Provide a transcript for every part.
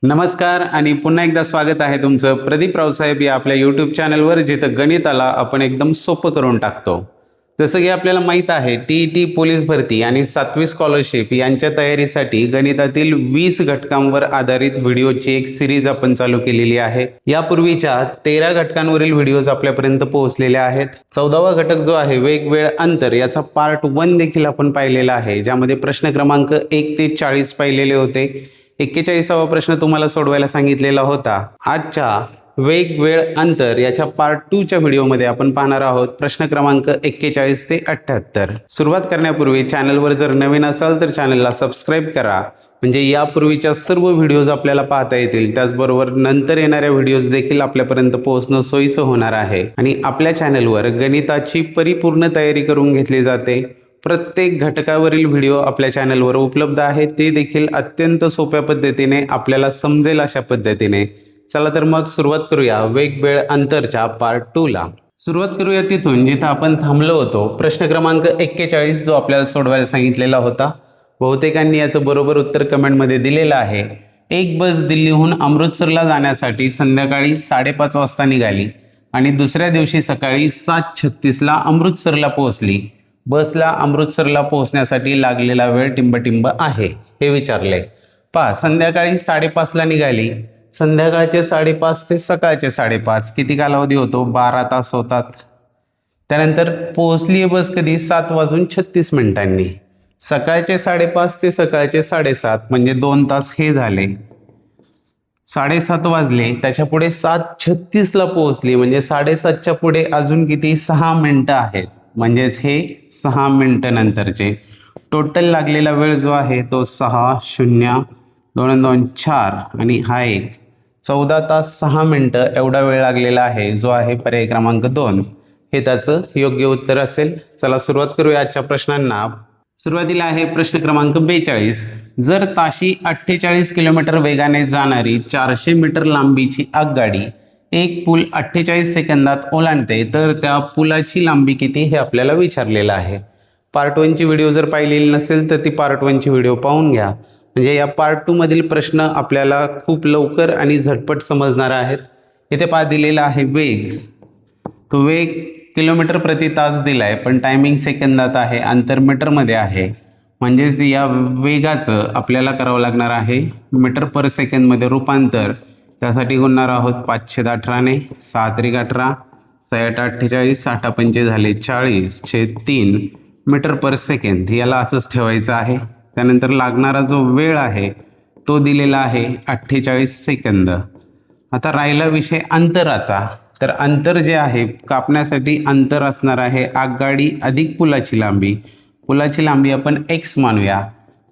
नमस्कार आणि पुन्हा एकदा स्वागत आहे तुमचं प्रदीप रावसाहेब या आपल्या यूट्यूब चॅनलवर, जिथं गणिताला आपण एकदम सोपं करून टाकतो. जसं की आपल्याला माहीत आहे, टी पोलीस भरती आणि 7वी स्कॉलरशिप यांच्या तयारीसाठी गणितातील 20 घटकांवर आधारित व्हिडिओची एक सिरीज आपण चालू केलेली आहे. यापूर्वीच्या 13 घटकांवरील व्हिडिओज आपल्यापर्यंत पोहोचलेले आहेत. 14वा घटक जो आहे वेग वेळ अंतर, याचा पार्ट 1 देखील आपण पाहिलेला आहे, ज्यामध्ये प्रश्न क्रमांक 1 ते 40 पाहिलेले होते. 41वा प्रश्न तुम्हाला सोडवायला सांगितलेला होता. आजच्या वेग वेळ अंतर याच्या पार्ट 2 च्या व्हिडिओमध्ये आपण पाहणार आहोत प्रश्न क्रमांक 41 ते 78. सुरुवात करण्यापूर्वी चॅनलवर जर नवीन असाल तर चॅनलला सबस्क्राईब करा, म्हणजे यापूर्वीच्या सर्व व्हिडिओज आपल्याला पाहता येतील. त्याचबरोबर नंतर येणाऱ्या व्हिडिओज देखील आपल्यापर्यंत पोहोचणं सोयीचं होणार आहे. आणि आपल्या चॅनलवर गणिताची परिपूर्ण तयारी करून घेतली जाते. प्रत्येक घटकावरील व्हिडिओ आपल्या चॅनलवर उपलब्ध आहे, ते देखील अत्यंत सोप्या पद्धतीने आपल्याला समजेल अशा पद्धतीने. चला तर मग सुरुवात करूया वेग वेळ अंतरच्या पार्ट 2 ला. सुरुवात करूया तिथून जिथं आपण थांबलो होतो. प्रश्न क्रमांक 41 जो आपल्याला सोडवायला सांगितलेला होता. बहुतेकांनी याचं बरोबर उत्तर कमेंटमध्ये दिलेलं आहे. एक बस दिल्लीहून अमृतसरला जाण्यासाठी संध्याकाळी 5:30 वाजता निघाली आणि दुसऱ्या दिवशी सकाळी 7:36 ला अमृतसरला पोहोचली. बसला अमृतसरला पोहोचण्यासाठी लागलेला वेळ टिंबटिंब आहे हे विचारले. संध्याकाळी 5:30 ला निघाली. संध्याकाळचे 5:30 ते सकाळचे 5:30 किती कालावधी होतो? 12 तास होतात. त्यानंतर पोहोचली बस कधी? 7:36 सकाळचे 5:30 ते सकाळचे 7:30 म्हणजे 2 तास हे झाले. 7:30 वाजले, त्याच्या पुढे 7:36 ला पोहोचली, म्हणजे 7:30च्या पुढे अजून किती? 6 मिनिटं आहेत, म्हणजेच हे 6 मिनिटं नंतरचे. टोटल लागलेला वेळ जो आहे तो 6 0 2 2 4 आणि हा एक 14 तास 6 मिनिटं एवढा वेळ लागलेला आहे, जो आहे पर्याय क्रमांक 2 हे त्याचं योग्य उत्तर असेल. चला सुरुवात करूया आजच्या प्रश्नांना. सुरुवातीला आहे प्रश्न क्रमांक 42. जर ताशी 48 किलोमीटर वेगाने जाणारी 400 मीटर लांबीची आगगाडी एक पूल 48 सेकंदात ओलांडते, तर त्या पुलाची लांबी किती हे आपल्याला विचारलेलं आहे. पार्ट 1 ची व्हिडिओ जर पाहिलेली नसेल तर ती पार्ट 1 ची व्हिडिओ पाहून घ्या, म्हणजे या पार्ट 2 मधील प्रश्न आपल्याला खूप लवकर आणि झटपट समजणार आहेत. इथे दिलेला आहे वेग. तो वेग किलोमीटर प्रति तास दिलाय, पण टायमिंग सेकंदात आहे, अंतर मीटरमध्ये आहे. म्हणजेच या वेगाचं आपल्याला करावं लागणार आहे मीटर पर सेकंदमध्ये रूपांतर. त्यासाठी गुणणार आहोत 518 ने. 6×3 = 48, 6×5 झाले 40/3 मीटर पर सेकंद. याला असंच ठेवायचं आहे. त्यानंतर लागणारा जो वेळ आहे तो दिलेला आहे 48 सेकंद. आता राहिला विषय अंतराचा. तर अंतर जे आहे कापण्यासाठी अंतर असणार आहे आगगाडी अधिक पुलाची लांबी. पुलाची लांबी आपण x मानूया.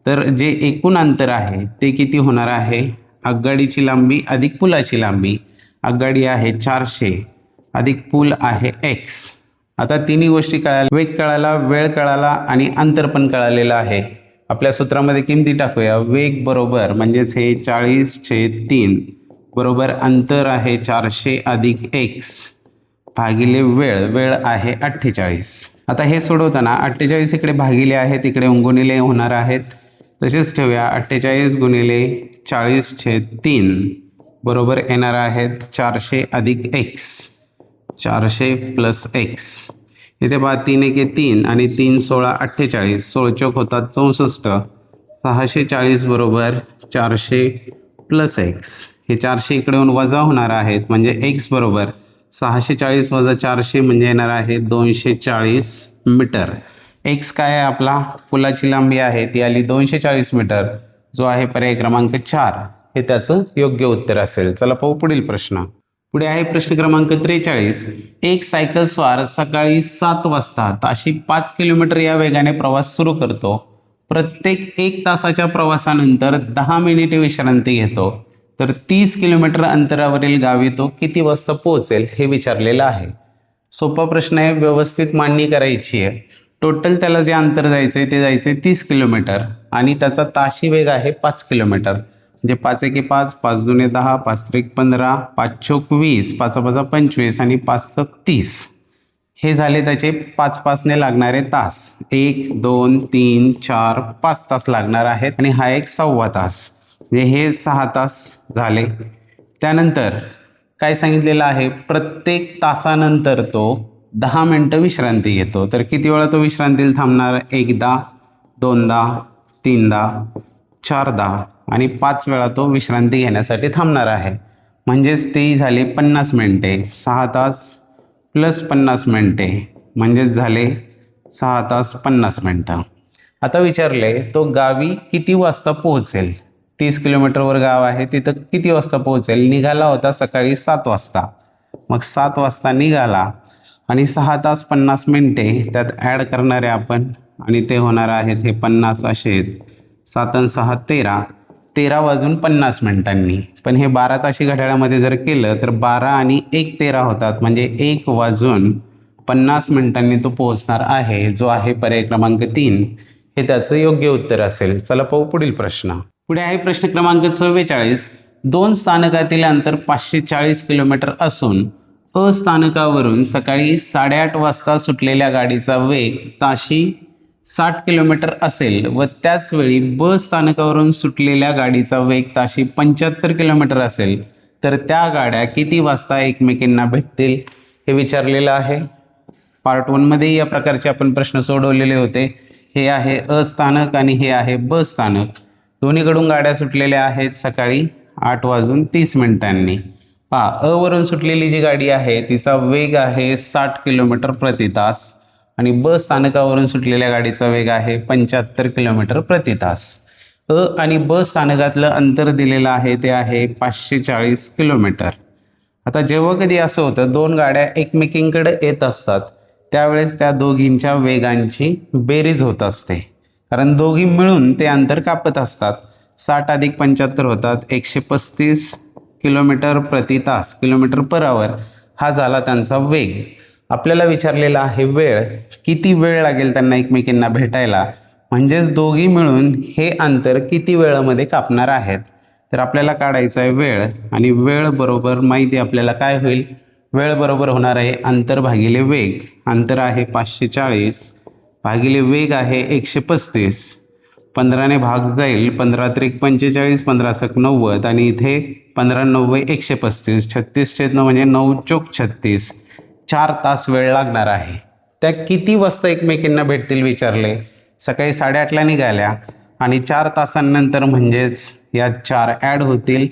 तर जे एकूण अंतर आहे ते किती होणार आहे? आगगाडीची लांबी अधिक पुलाची लांबी. आगगाडी आहे 400 अधिक पूल आहे x. आता तिन्ही गोष्टी कळाल्या, वेग कळाला, वेळ कळाला आणि अंतर पण कळालेलं आहे. आपल्या सूत्रामध्ये किमती टाकूया. वेग बरोबर म्हणजेच हे 40/3 बरोबर अंतर आहे 400 अधिक x भागिले वेळ. वेळ आहे 48. आता हे सोडवताना 48 इकडे भागिले आहेत, इकडे गुणिले होणार आहेत. तसेच ठेवूया. 48 गुणिले 40/3 बरोबर येणार आहेत 400 अधिक x. 400 plus x. इथे 3 एके 3 आणि 3 16 48. 16 चौक होतात 64. 640 बरोबर 400 प्लस x. हे 400 इकडे येऊन वजा होणार आहेत, म्हणजे x बरोबर 640 वजा 400 म्हणजे येणार आहे 240 मीटर. x काय आहे आपला? पुलाची लांबी आहे, ती आली 240 मीटर, जो आहे पर्याय क्रमांक 4 हे त्याचं योग्य उत्तर असेल. चला पाहू पुढील प्रश्न. पुढे आहे प्रश्न क्रमांक 43. एक सायकल स्वार सकाळी 7 वाजता ताशी 5 किलोमीटर या वेगाने प्रवास सुरू करतो. प्रत्येक 1 तासाच्या प्रवासानंतर 10 मिनिटे विश्रांती घेतो. तर 30 किलोमीटर अंतरावरील गावी तो किती वाजता पोहोचेल हे विचारलेलं आहे. सोपा प्रश्न आहे, व्यवस्थित मांडणी करायची आहे. टोटल त्याला जे अंतर जायचं आहे ते जायचं आहे 30 किलोमीटर आणि त्याचा ताशी वेग आहे 5 किलोमीटर. म्हणजे 5 एके 5, 5 दुने 10, 5 त्रिक 15, 5 चौक 20, 5 5 25 आणि 5 सक 30. हे झाले त्याचे 5 ने लागणारे तास. 1 2 3 4 5 तास लागणार आहेत आणि हा एक 1.25 तास. म्हणजे हे 6 तास झाले. त्यानंतर काय सांगितलेलं आहे, प्रत्येक तासानंतर तो 10 मिनटं विश्रांती घेतो. तर किती वेळा तो विश्रांतीला थांबणार? एकदा, दोनदा, तीनदा, चारदा आणि 5 वेळा तो विश्रांती घेण्यासाठी थांबणार आहे. म्हणजेच ती झाली 50 मिनटे. 6 तास प्लस 50 मिनटे म्हणजेच झाले 6 तास 50 मिनटं. आता विचारले तो गावी किती वाजता पोहोचेल. 30 किलोमीटरवर गाव आहे, तिथं किती वाजता पोहोचेल. निघाला होता सकाळी 7 वाजता. मग 7 वाजता निघाला आणि 6 तास 50 मिनटे त्यात ॲड करणारे आपण आणि ते होणार आहेत हे 50 असेच. 7 आणि 6 13, 13 वाजून 50 मिनिटांनी. पण हे 12 ताशी घड्याळामध्ये जर केलं तर 12 आणि 1 13 होतात, म्हणजे 1 वाजून 50 मिनिटांनी तो पोहोचणार आहे, जो आहे पर्याय क्रमांक 3. हे त्याचं योग्य उत्तर असेल. चला पाहू पुढील प्रश्न. पुढे आहे प्रश्न क्रमांक 44. 2 स्थानकातील अंतर 540 किलोमीटर असून अ स्थानकावरून सकाळी 8:30 वाजता सुटलेल्या गाडीचा वेग ताशी 60 किलोमीटर असेल व त्याचवेळी ब स्थानकावरून सुटलेल्या गाडीचा वेग ताशी 75 किलोमीटर असेल, तर त्या गाड्या किती वाजता एकमेकींना भेटतील हे विचारलेलं आहे. पार्ट 1 मध्ये या प्रकारचे आपण प्रश्न सोडवलेले होते. हे आहे अ स्थानक आणि हे आहे ब स्थानक. दोन्हीकडून गाड्या सुटलेल्या आहेत सकाळी 8 वाजून 30 मिनिटांनी. पहा, अ वरून सुटलेली जी गाडी आहे तिचा वेग आहे 60 किलोमीटर प्रति तास आणि ब स्थानकावरून सुटलेल्या गाडीचा वेग आहे 75 किलोमीटर प्रति तास. अ आणि ब स्थानकातलं अंतर दिलेलं आहे ते आहे 540 किलोमीटर. आता जेव्हा कधी असं होतं 2 गाड्या एकमेकींकडे येत असतात त्यावेळेस त्या दोघींच्या वेगांची बेरीज होत असते, कारण दोघी मिळून ते अंतर कापत असतात. 60 अधिक 75 होतात 135 किलोमीटर प्रति तास, किलोमीटर पर आवर. हा झाला त्यांचा वेग. आपल्याला विचारलेला आहे वेळ. किती वेळ लागेल त्यांना एकमेकींना भेटायला, म्हणजेच दोघी मिळून हे अंतर किती वेळामध्ये कापणार आहेत. तर आपल्याला काढायचा आहे वेळ आणि वेळ बरोबर माहिती आपल्याला काय होईल. वेळ बरोबर होणार आहे अंतर भागिले वेग. अंतर आहे 540 भागिले वेग आहे 135. 15ने भाग जाईल. 15 त्रिक 45, 15 सक 90 आणि इथे 15 90 135. 36 छेद 9 म्हणजे 9 चोक 36. 4 तास वेळ लागणार आहे. त्या किती वाजता एकमेकींना भेटतील विचारले. सकाळी 8:30ला निघाल्या आणि 4 तासांनंतर म्हणजेच या 4 ॲड होतील.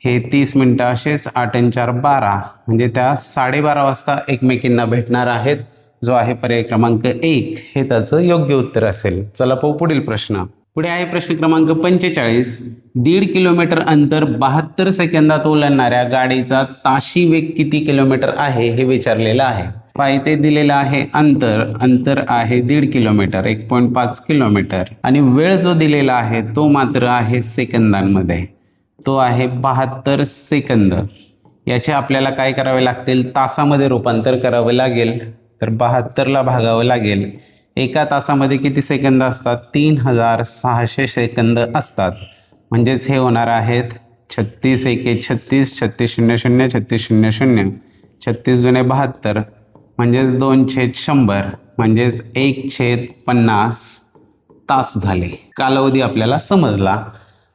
हे 30 मिनटं असेच 8 आणि 4 12 म्हणजे त्या 12:30 वाजता एकमेकींना भेटणार आहेत, जो आहे पर्याय क्रमांक 1. हे त्याचं योग्य उत्तर असेल. चला पाहू पुढील प्रश्न. पुढे आहे प्रश्न क्रमांक 45. 1.5 किलोमीटर अंतर 72 सेकंदात ओलांडणाऱ्या गाडीचा ताशी वेग किती किलोमीटर आहे हे विचारलेलं आहे. इथे दिलेलं आहे अंतर आहे 1.5 किलोमीटर 1.5 किलोमीटर आणि वेळ जो दिलेला आहे तो मात्र आहे सेकंदांमध्ये. तो आहे 72 सेकंद. याचे आपल्याला काय करावे लागतील, तासामध्ये रूपांतर करावं लागेल. तर 72ला भागावं लागेल. एका तासामध्ये किती सेकंद असतात, 3600 सेकंद असतात. म्हणजेच हे होणार आहेत 36 एके 36, 36 शून्य शून्य 36 शून्य शून्य 36 जुने 72 म्हणजेच 2/100 म्हणजेच 1/50 तास झाले. कालावधी आपल्याला समजला.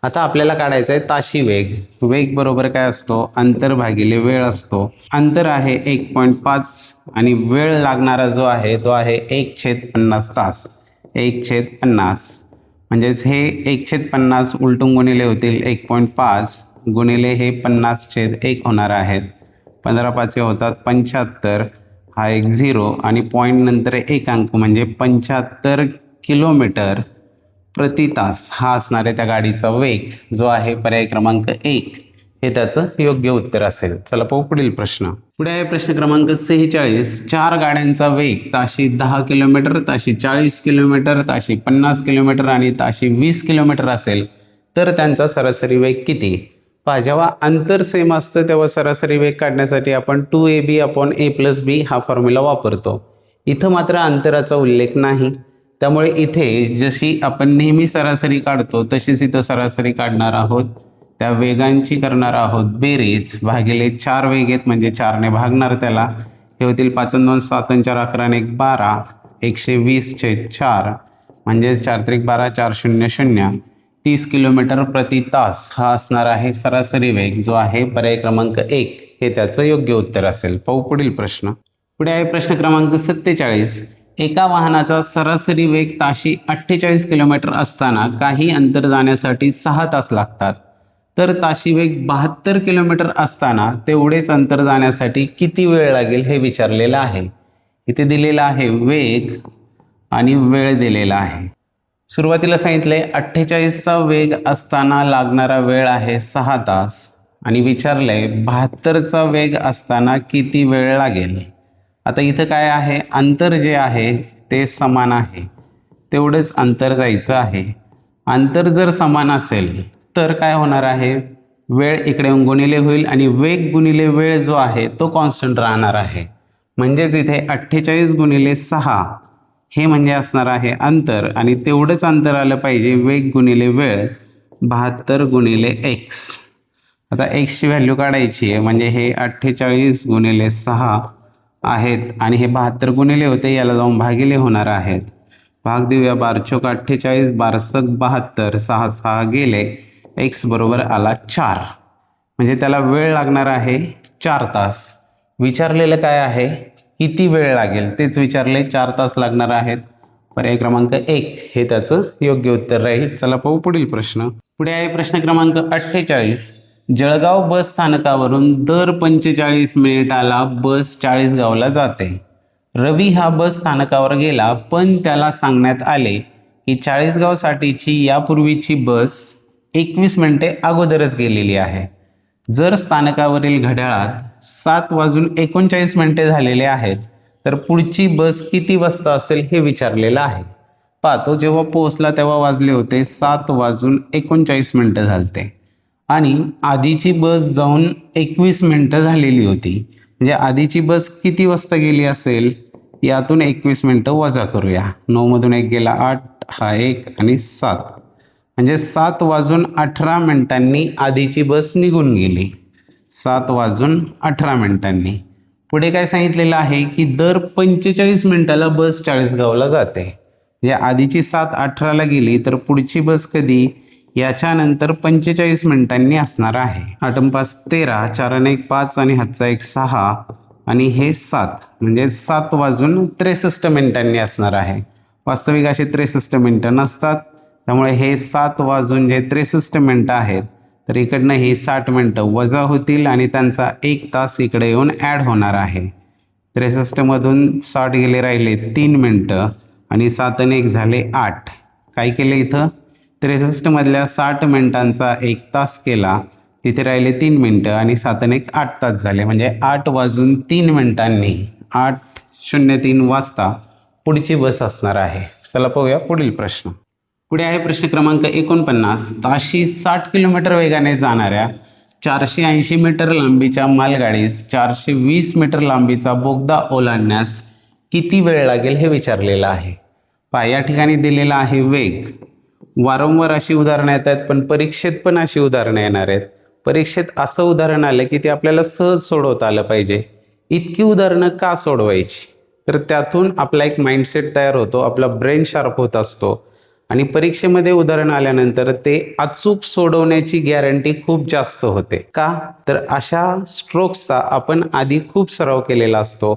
आता आपल्याला काढायचं आहे ताशी वेग. वेग बरोबर काय असतो, अंतर भागिले वेळ असतो. अंतर आहे 1.5 आणि वेळ लागणारा जो आहे तो आहे 1/50 तास. 1/50 म्हणजेच हे 1/50 उलटून गुणिले होतील 1.5 गुणिले हे 50/1 होणार आहेत. 15 5 होतात 75. हा एक 0 आणि पॉईंट नंतर एक अंक म्हणजे 75 किलोमीटर प्रति तास हा असणार आहे त्या गाडीचा वेग, जो आहे पर्याय क्रमांक 1. हे त्याचं योग्य उत्तर असेल. चला पाहू पुढील प्रश्न. पुढे आहे प्रश्न क्रमांक 46. 4 गाड्यांचा वेग ताशी 10 किलोमीटर, ताशी 40 किलोमीटर, ताशी 50 किलोमीटर आणि ताशी 20 किलोमीटर असेल तर त्यांचा सरासरी वेग किती. जेव्हा अंतर सेम असतं तेव्हा सरासरी वेग काढण्यासाठी आपण 2ab/a+b हा फॉर्म्युला वापरतो. इथं मात्र अंतराचा उल्लेख नाही, त्यामुळे इथे जशी आपण नेहमी सरासरी काढतो तशीच इथं सरासरी काढणार आहोत. त्या वेगांची करणार आहोत बेरीज. भागिले 4 वेग आहेत म्हणजे 4ने भागणार त्याला. हे होतील 5 आणि 2 7 आणि 4 11 आणि 1 12 120/4 म्हणजे 4 त्रिक 12 4 शून्य शून्य. 30 किलोमीटर प्रति तास हा असणार आहे सरासरी वेग जो आहे पर्याय क्रमांक 1 हे त्याचं योग्य उत्तर असेल. पाहू पुढील प्रश्न. पुढे आहे प्रश्न क्रमांक 47. एका वाहनाचा सरासरी वेग ताशी 48 किलोमीटर असताना काही अंतर जाण्यासाठी 6 तास लागतात, तर ताशी वेग 72 किलोमीटर असताना तेवढेच अंतर जाण्यासाठी किती वेळ लागेल हे विचारलेलं आहे. इथे दिलेला आहे वेग आणि वेळ दिलेला आहे. सुरुवातीला सांगितले 48चा वेग असताना लागणारा वेळ आहे 6 तास आणि विचारलंय 72चा वेग असताना किती वेळ लागेल. आता इथं काय आहे, अंतर जे आहे ते समान आहे, तेवढंच अंतर जायचं आहे. अंतर जर समान असेल तर काय होणार आहे, वेळ इकडे गुणिले होईल आणि वेग गुणिले वेळ जो आहे तो कॉन्स्टंट राहणार आहे. म्हणजेच इथे 48 गुणिले 6 हे म्हणजे असणार आहे अंतर आणि तेवढंच अंतर आलं पाहिजे वेग गुणिले वेळ 72 गुणिले x. आता x ची व्हॅल्यू काढायची आहे म्हणजे हे 48 गुणिले 6 आहेत आणि हे 72 गुणिले होते, याला जाऊन भागिले होणार आहेत. भाग देऊया, 12 चोक 48 12 सक 72 6 6 गेले, x बरोबर आला 4. म्हणजे त्याला वेळ लागणार आहे 4 तास. विचारलेलं काय आहे, किती वेळ लागेल तेच विचारले. 4 तास लागणार आहेत. पर्याय क्रमांक 1 हे त्याचं योग्य उत्तर राहील. चला पाहू पुढील प्रश्न. पुढे आहे प्रश्न क्रमांक 48. जळगाव बस स्थानकावरून दर 45 मिनिटाला बस चाळीसगावला जाते. रवी हा बस स्थानकावर गेला, पण त्याला सांगण्यात आले की चाळीसगावसाठीची यापूर्वीची बस 21 मिनिटे अगोदरच गेलेली आहे. जर स्थानकावरील घड्याळात 7:39 झालेले आहेत तर पुढची बस किती वाजता असेल हे विचारलेलं आहे. पाहतो, जेव्हा पोहोचला तेव्हा वाजले होते 7:39 झालते आणि आधीची बस जाऊन 21 मिनिटं झालेली होती. म्हणजे आधीची बस किती वाजता गेली असेल, यातून 21 मिनिटं वजा करूया. 9 मधून 1 गेला 8, हा 1 आणि 7 म्हणजे 7:18 आधीची बस निघून गेली. 7:18. पुढे काय सांगितलेलं आहे की दर 45 मिनिटाला बस चाळीसगावला जाते. म्हणजे आधीची 7:18 गेली तर पुढची बस कधी, याच्यानंतर 45 मिनिटांनी असणार आहे. 8 5 13, 4 1 5 आणि हातचा 1 6 आणि हे 7 म्हणजे 7:63 असणार आहे. वास्तविक असे 63 मिनिटं नसतात, त्यामुळे हे 7:63 आहेत. तर इकडनं ही 60 मिनिटं वजा होतील आणि त्यांचा 1 तास इकडे येऊन ॲड होणार आहे. 63 मधून 60 गेले, राहिले 3 मिनिटं आणि 7 आणि 1 झाले 8. काय केलं इथं, 63 मधल्या 60 मिनिटांचा 1 तास केला, तिथे राहिले 3 मिनिटं आणि 7 आणि 1 8 तास झाले. म्हणजे 8:03 8:03 वाजता पुढची बस असणार आहे. चला पाहूया पुढील प्रश्न. पुढे आहे प्रश्न क्रमांक 49. ताशी 60 किलोमीटर वेगाने जाणाऱ्या 480 मीटर लांबीच्या मालगाडीस 420 मीटर लांबीचा बोगदा ओलांडण्यास किती वेळ लागेल हे विचारलेलं आहे. पहा, या ठिकाणी दिलेला आहे वेग. वारंवार अशी उदाहरणं येत आहेत, पण परीक्षेत पण अशी उदाहरणं येणार आहेत. परीक्षेत असं उदाहरण आलं की ते आपल्याला सहज सोडवता आलं पाहिजे. इतकी उदाहरणं का सोडवायची, तर त्यातून आपला एक माइंडसेट तयार होतो, आपला ब्रेन शार्प होत असतो आणि परीक्षेमध्ये उदाहरण आल्यानंतर ते अचूक सोडवण्याची गॅरंटी खूप जास्त होते. का, तर अशा स्ट्रोक्सचा आपण आधी खूप सराव केलेला असतो.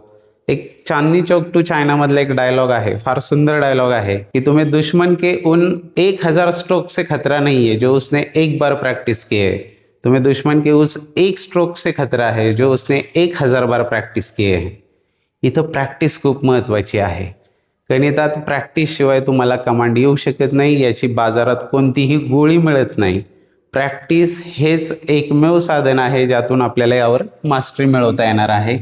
एक चांदनी चौक टू चायनामधला एक डायलॉग आहे, फार सुंदर डायलॉग आहे की तुम्हें दुश्मन के उन 1000 स्ट्रोक से खतरा नहीं है जो उसने एक बार प्रैक्टिस की है, तुम्हें दुश्मन के उस एक स्ट्रोक से खतरा है जो उसने 1000 बार प्रॅक्टिस किए है. इथं प्रॅक्टिस खूप महत्त्वाची आहे. गणितात प्रॅक्टिसशिवाय तुम्हाला कमांड येऊ शकत नाही, याची बाजारात कोणतीही गोळी मिळत नाही. प्रॅक्टिस हेच एकमेव साधन आहे ज्यातून आपल्याला यावर मास्टरी मिळवता येणार आहे.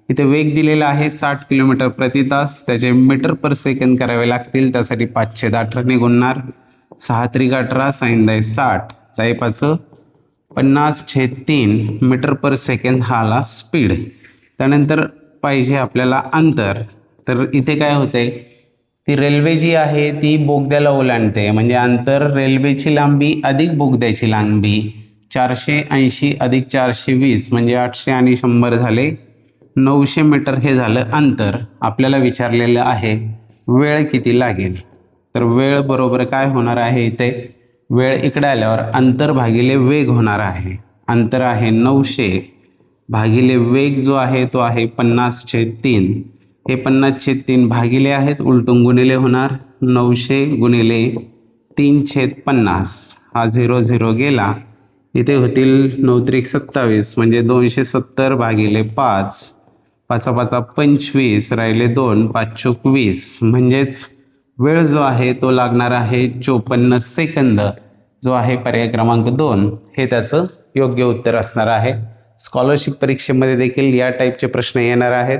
इथे वेग दिलेला आहे 60 किलोमीटर प्रति तास, त्याचे मीटर पर सेकंद करावे लागतील. त्यासाठी 518 गुणणार, 6 त्रिक 18 साइन 60 5 50/3 मीटर पर सेकंद हा आला स्पीड. त्यानंतर पाहिजे आपल्याला अंतर. तर इथे काय होते, ती रेल्वे जी आहे ती बोगद्याला ओलांडते, म्हणजे अंतर रेल्वेची लांबी अधिक बोगद्याची लांबी 480 अधिक 420 म्हणजे 800 आणि 100 झाले 900 मीटर हे झालं अंतर. आपल्याला विचारलेलं आहे वेळ किती लागेल. तर वेळ बरोबर काय होणार आहे, इथे वेळ इकडे आल्यावर अंतर भागिले वेग होणार आहे. अंतर आहे 900 भागिले वेग जो आहे तो आहे 50/3. हे 50/3 भागिले आहेत, उलटून गुणिले होणार 900 गुणिले 3/50. हा 0 0 गेला. इथे होतील 9 त्रिक 27 म्हणजे 270 भागिले 5. 5 5 25 राहिले 2 5 चोक 20 म्हणजेच वेळ जो आहे तो लागणार आहे 54 सेकंद, जो आहे पर्याय क्रमांक 2 हे त्याचं योग्य उत्तर असणार आहे. स्कॉलरशिप परीक्षेमध्ये देखील या टाईपचे प्रश्न येणार आहेत.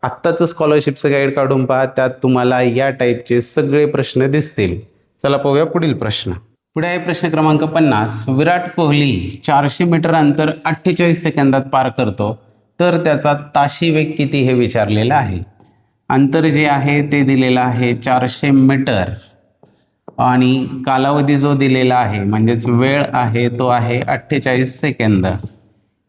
आत्ताचं स्कॉलरशिपचं गाईड काढून पहा, त्यात तुम्हाला या टाईपचे सगळे प्रश्न दिसतील. चला पाहूया पुढील प्रश्न. पुढे आहे प्रश्न क्रमांक 50. विराट कोहली 400 मीटर अंतर 48 सेकंदात पार करतो, तर त्याचा ताशी वेग किती हे विचारलेलं आहे. अंतर जे आहे ते दिलेलं आहे 400 मीटर आणि कालावधी जो दिलेला आहे म्हणजेच वेळ आहे तो आहे 48 सेकंद.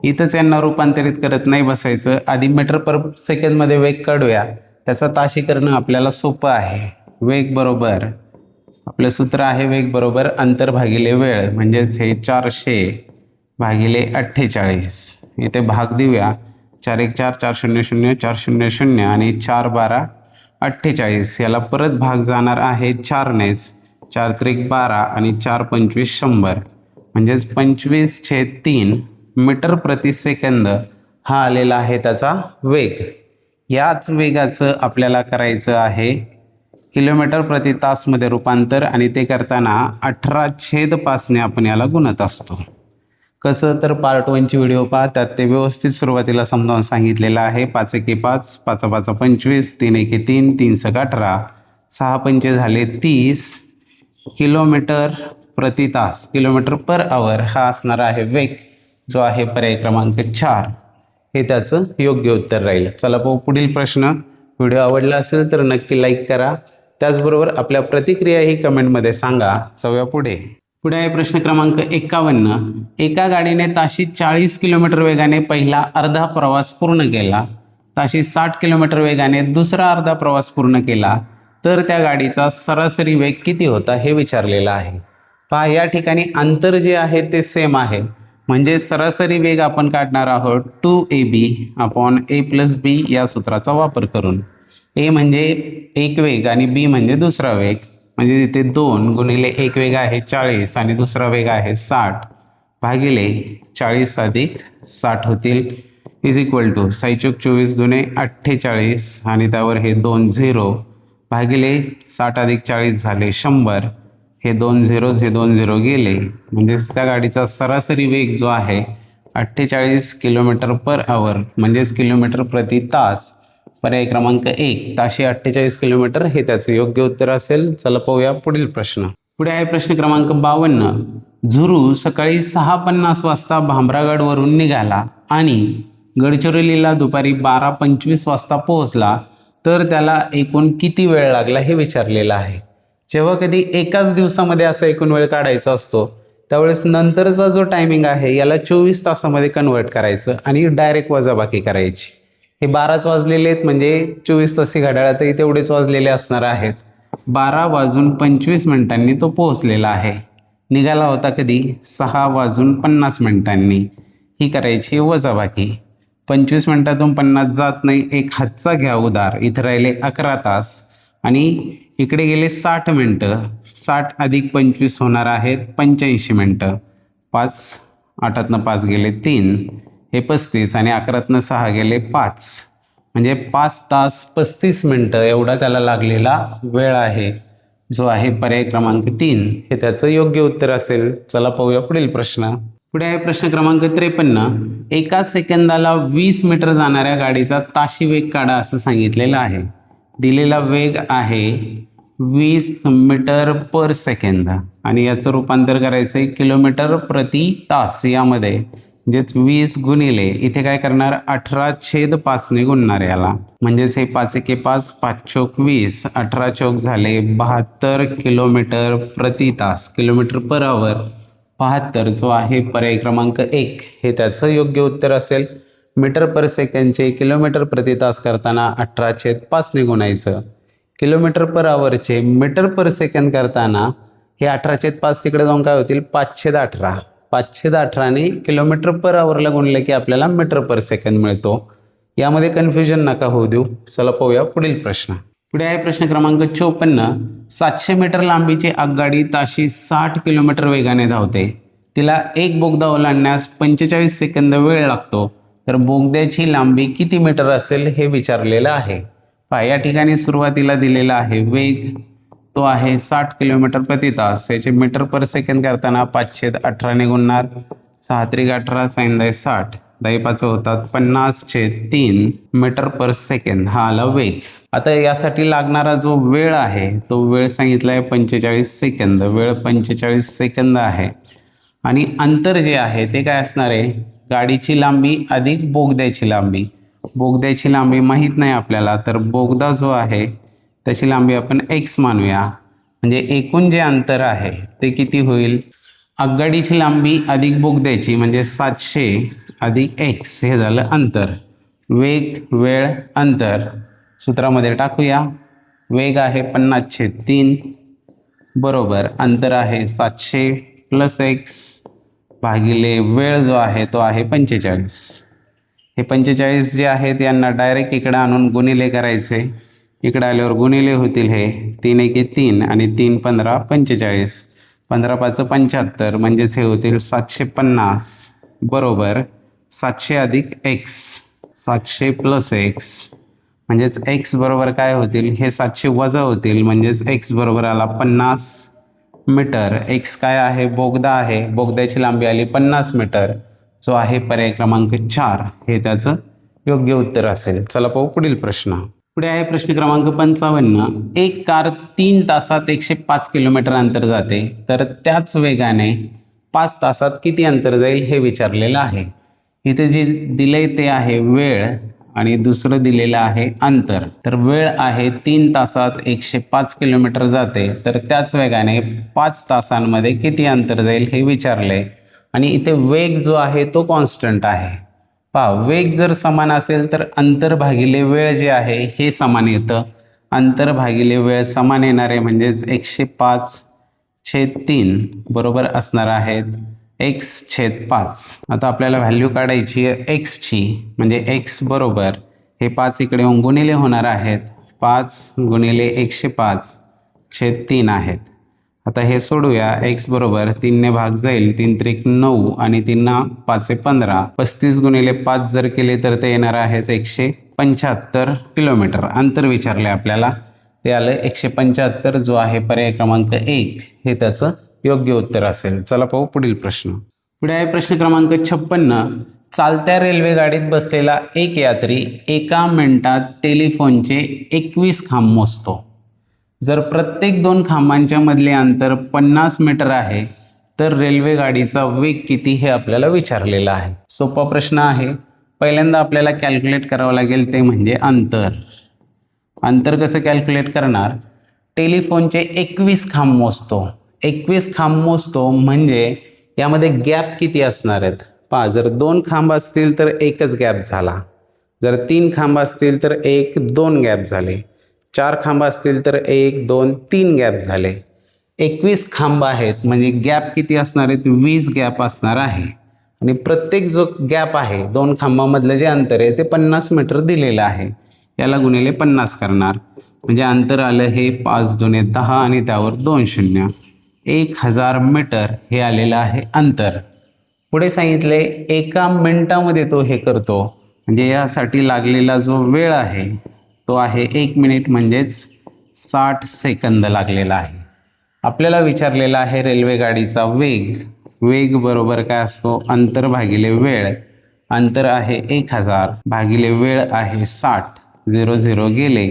इथंच यांना रूपांतरित करत नाही बसायचं. आधी मीटर पर सेकंदमध्ये वेग काढूया, त्याचा ताशी करणं आपल्याला सोपं आहे. वेग बरोबर आपलं सूत्र आहे वेग बरोबर अंतर भागिले वेळ, म्हणजेच हे 400 भागिले 48. इथे भाग देऊया. 4 1 4 4 0 0 4 0 0 आणि 4 12 48. याला परत भाग जाणार आहे 4नेच. 4 त्रिक 12 आणि 4 25 100 म्हणजेच 25/3 मीटर प्रति सेकंद हा आलेला आहे त्याचा वेग. याच वेगाचं आपल्याला करायचं आहे किलोमीटर प्रति तासमध्ये रूपांतर आणि ते करताना 18/5ने आपण याला गुणत असतो. कसं तर पार्ट 1ची व्हिडिओ पहा, त्यात ते व्यवस्थित सुरुवातीला समजावून सांगितलेलं आहे. 5 1 5 5 5 25 3 1 3 3 6 18 6 5 झाले 30 किलोमीटर प्रति तास, किलोमीटर पर आवर हा असणार आहे वेग, जो आहे पर्याय क्रमांक 4 हे त्याचं योग्य उत्तर राहील. चला पाहू पुढील प्रश्न. व्हिडिओ आवडला असेल तर नक्की लाईक करा, त्याचबरोबर आपल्या प्रतिक्रियाही कमेंटमध्ये सांगा. जाऊया पुढे. पुढे आहे प्रश्न क्रमांक 51. एका गाडीने ताशी 40 किलोमीटर वेगाने पहिला अर्धा प्रवास पूर्ण केला, ताशी 60 किलोमीटर वेगाने दुसरा अर्धा प्रवास पूर्ण केला, तर त्या गाडीचा सरासरी वेग किती होता हे विचारलेलं आहे. पहा, या ठिकाणी अंतर जे आहे ते सेम आहे, म्हणजे सरासरी वेग आपण काढणार आहोत 2ab अपॉन a + b या सूत्राचा वापर करून. a म्हणजे एक वेग आणि b म्हणजे दुसरा वेग, म्हणजे तिथे 2 गुणिले एक वेग आहे 40 आणि दुसरा वेग आहे 60 भागिले 40 अधिक 60 होतील इज इक्वल टू 6 चोक 24 दुने 48 आणि त्यावर हे 2 0 भागिले 60 अधिक 40 झाले 100. हे 2 zeros हे 2 0 गेले, म्हणजेच त्या गाडीचा सरासरी वेग जो आहे 48 किलोमीटर पर आवर म्हणजेच किलोमीटर प्रति तास, पर्याय क्रमांक 1 ताशी 48 किलोमीटर हे त्याचं योग्य उत्तर असेल. चला पाहूया पुढील प्रश्न. पुढे आहे प्रश्न क्रमांक 52. झुरू सकाळी 6:50 वाजता भामरागडवरून निघाला आणि गडचिरोलीला दुपारी 12:25 वाजता पोहोचला, तर त्याला एकूण किती वेळ लागला हे विचारलेलं आहे. जेव्हा कधी एकाच दिवसामध्ये असा एकूण वेळ काढायचा असतो, त्यावेळेस नंतरचा जो टायमिंग आहे याला 24 तासामध्ये कन्वर्ट करायचं आणि डायरेक्ट वजाबाकी करायची. हे 12च वाजलेले आहेत, म्हणजे 24 तासी घड्याळातही तेवढेच वाजलेले असणार आहेत. 12:25 तो पोहोचलेला आहे. निघाला होता कधी 6:50 ही करायची वजाबाकी. 25 मिनिटातून 50 जात नाही, एक हातचा घ्या उधार. इथं राहिले 11 तास आणि इकडे गेले 60 मिनटं. 60 अधिक 25 होणार आहेत 85 मिनटं. 5 8तनं 5 गेले 3 हे 35 आणि 11तनं 6 गेले 5, म्हणजे 5 तास 35 मिनटं एवढा त्याला लागलेला वेळ आहे, जो आहे पर्याय क्रमांक 3 हे त्याचं योग्य उत्तर असेल. चला पाहूया पुढील प्रश्न. पुढे आहे प्रश्न क्रमांक 53. एका सेकंदाला 20 मीटर जाणाऱ्या गाडीचा ताशी वेग काढा असं सांगितलेलं आहे. दिलेला वेग आहे 20 मीटर पर सेकंद आणि याचं रूपांतर करायचं आहे किलोमीटर प्रति तास यामध्ये, म्हणजेच 20 गुणिले इथे काय करणार 18/5ने गुणणार याला, म्हणजेच हे 5 1 5 5 चोक 20 18 चोक झाले 72 किलोमीटर प्रति तास, किलोमीटर पर आवर 72, जो आहे पर्याय क्रमांक 1 हे त्याचं योग्य उत्तर असेल. मीटर पर सेकंडचे किलोमीटर प्रति तास करताना 18/5ने गुणायचं. किलोमीटर पर आवरचे मीटर पर सेकंद करताना हे 18/5 तिकडे जाऊन काय होतील 5/18. 5/18ने किलोमीटर पर आवरला गुणले की आपल्याला मीटर पर सेकंद मिळतो. यामध्ये कन्फ्युजन नका होऊ देऊ. चला पाहूया पुढील प्रश्न. पुढे आहे प्रश्न क्रमांक 54. 700 मीटर लांबीची आगगाडी ताशी 60 किलोमीटर वेगाने धावते. तिला एक बोगदा ओलांडण्यास 45 सेकंद वेळ लागतो. तर बोगद्याची लांबी किती मीटर असेल हे विचारलेलं आहे. पहा या ठिकाणी सुरुवातीला दिलेला आहे वेग, तो आहे 60 किलोमीटर प्रति तास. याचे मीटर पर सेकंद करताना 5/18ने गुणणार. 6×3=18 sin1060 10×5 होतात 50/3 मीटर पर सेकंद. हा आला वेग. आता यासाठी लागणारा जो वेळ आहे तो वेळ सांगितला आहे 45 सेकंद. वेळ 45 सेकंद आहे. आणि अंतर जे आहे ते काय असणार आहे, गाडीची लांबी अधिक बोगद्याची लांबी. बोगद्याची लांबी माहीत नाही आपल्याला, तर बोगदा जो आहे त्याची लांबी आपण x मानूया. म्हणजे एकूण जे अंतर आहे ते किती होईल, आगगाडीची लांबी अधिक बोगद्याची म्हणजे 700 अधिक x हे झालं अंतर. वेग, वेळ, अंतर सूत्रामध्ये टाकूया. वेग आहे 50/3 बरोबर अंतर आहे 700 + x भागिले वेळ जो आहे तो आहे 45. हे 45 जे आहेत यांना डायरेक्ट इकडे आणून गुणिले करायचे. इकडे आल्यावर गुणिले होतील हे 3×1=3 आणि 3×15 45. 15×5 75 म्हणजेच हे होतील 750 बरोबर 700 अधिक x. 700 + x म्हणजेच x बरोबर काय होतील, हे 700 वजा होतील म्हणजेच x बरोबर आला 50 मीटर. x काय आहे, बोगदा आहे. बोगद्याची लांबी आली 50 मीटर, जो आहे पर्याय क्रमांक 4 हे त्याचं योग्य उत्तर असेल. चला पाहू पुढील प्रश्न. पुढे आहे प्रश्न क्रमांक 55. एक कार 3 तासात 105 किलोमीटर अंतर जाते, तर त्याच वेगाने 5 तासात किती अंतर जाईल हे विचारलेलं आहे. इथे जे दिले ते आहे वेळ आणि दुसरं दिलेलं आहे अंतर. तर वेळ आहे 3 तासात 105 किलोमीटर जाते, तर त्याच वेगाने 5 तासांमध्ये किती अंतर जाईल हे विचारले. आणि इथे वेग जो आहे तो कॉन्स्टंट आहे. पहा वेग जर समान असेल तर अंतर भागिले वेळ जे आहे हे समान येतं. अंतर भागिले वेळ समान येणार आहे म्हणजेच 105/3 बरोबर असणार आहेत x/5. आता आपल्याला व्हॅल्यू काढायची आहे एक्सची, म्हणजे x बरोबर हे 5 इकडे येऊन गुणिले होणार आहेत. 5 गुणिले 105/3 आहेत. आता हे सोडूया. x बरोबर 3ने भाग जाईल, 3×3=9 आणि 3×5=15. 35 गुणिले 5 जर केले तर ते येणार आहेत 175 किलोमीटर. अंतर विचारले आपल्याला, ते आलं 175 जो आहे पर्याय क्रमांक 1 हे त्याचं योग्य उत्तर असेल. चला पाहू पुढील प्रश्न. पुढे आहे प्रश्न क्रमांक 56. चालत्या रेल्वे गाडीत बसलेला एक यात्री एका मिनिटात टेलिफोनचे 21 खांब मोजतो. जर प्रत्येक 2 खांबांच्या मधले अंतर 50 मीटर आहे तर रेल्वे गाडीचा वेग किती हे आपल्याला विचारलेलं आहे. सोपा प्रश्न आहे. पहिल्यांदा आपल्याला कॅल्क्युलेट करावं लागेल ते म्हणजे अंतर. अंतर कसं कॅल्क्युलेट करणार, टेलिफोनचे 21 खांब मोजतो. 21 खांब मोजतो म्हणजे यामध्ये गॅप किती असणार आहेत. पहा जर 2 खांब असतील तर एकच गॅप झाला. जर 3 खांब असतील तर 1, 2 गॅप झाले. 4 खांब असतील तर 1, 2, 3 गॅप झाले. 21 खांब आहेत म्हणजे गॅप किती असणार आहेत, 20 गॅप असणार आहे. आणि प्रत्येक जो गॅप आहे 2 खांबामधलं जे अंतर आहे ते 50 मीटर दिलेलं आहे. याला गुणिले 50 करणार म्हणजे अंतर आलं हे 5×2=10 आणि त्यावर 2 शून्य. 1000 मीटर हे आलेलं आहे अंतर. पुढे सांगितले एका मिनिटामध्ये तो हे करतो, म्हणजे यासाठी लागलेला जो वेळ आहे तो आहे 1 मिनिट म्हणजेच 60 सेकंद लागलेला आहे. आपल्याला विचारलेला आहे रेल्वे गाडीचा वेग. वेग बरोबर काय असतो, अंतर भागिले वेळ. अंतर आहे 1000 भागिले वेळ आहे 60. 0 0 गेले.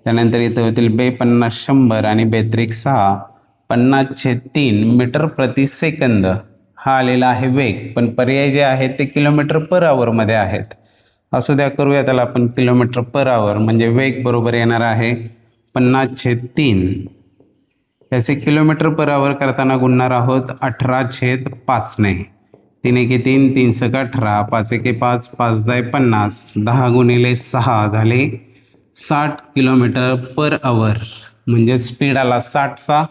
त्यानंतर इथं होतील 2×50 100 आणि 2×6 50/3 मीटर प्रति सेकंद हा आलेला आहे वेग. पण पर्याय जे आहेत ते किलोमीटर पर आवरमध्ये आहेत. असू द्या, करूया त्याला आपण किलोमीटर पर आवर. म्हणजे वेग बरोबर येणार आहे 50/3. याचे किलोमीटर पर आवर करताना गुणणार आहोत 18/5ने. 3×1=3 3×6=18 5×1=5 5×10=50 10 गुणिले 6 झाले 60 किलोमीटर पर आवर. म्हणजे स्पीड आला 60चा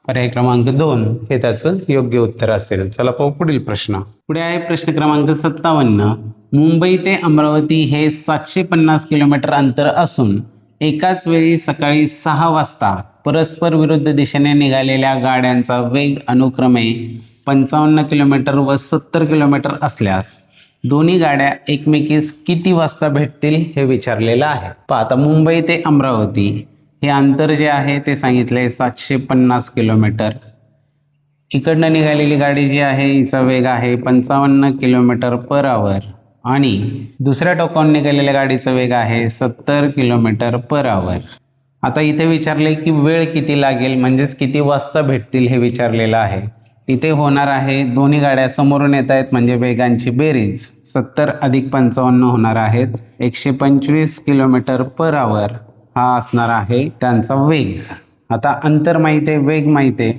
पर्याय क्रमांक 2 हे त्याचं योग्य उत्तर असेल. चला पाहू पुढील प्रश्न. पुढे आहे प्रश्न क्रमांक 57. मुंबई ते अमरावती हे 750 किलोमीटर अंतर असून एकाच वेळी सकाळी 6 वाजता परस्पर विरुद्ध दिशेने निघालेल्या गाड्यांचा वेग अनुक्रमे 55 किलोमीटर व 70 किलोमीटर असल्यास दोन्ही गाड्या एकमेकीस किती वाजता भेटतील हे विचारलेलं आहे. पहा आता मुंबई ते अमरावती हे अंतर जे आहे ते सांगितले 750 किलोमीटर. इकडनं निघालेली गाडी जी आहे हिचा वेग आहे 55 किलोमीटर पर आवर आणि दुसऱ्या टोकावरून निघालेल्या गाडीचा वेग आहे 70 किलोमीटर पर आवर. आता इथे विचारले की वेळ किती लागेल, म्हणजेच किती वाजता भेटतील हे विचारलेलं आहे. इथे होणार आहे दोन्ही गाड्या समोरून येत आहेत म्हणजे वेगांची बेरीज 70 अधिक 55 होणार आहेत 125 किलोमीटर पर आवर. हा असणार आहे त्यांचा वेग. आता अंतर माहिती आहे, वेग माहिती आहे,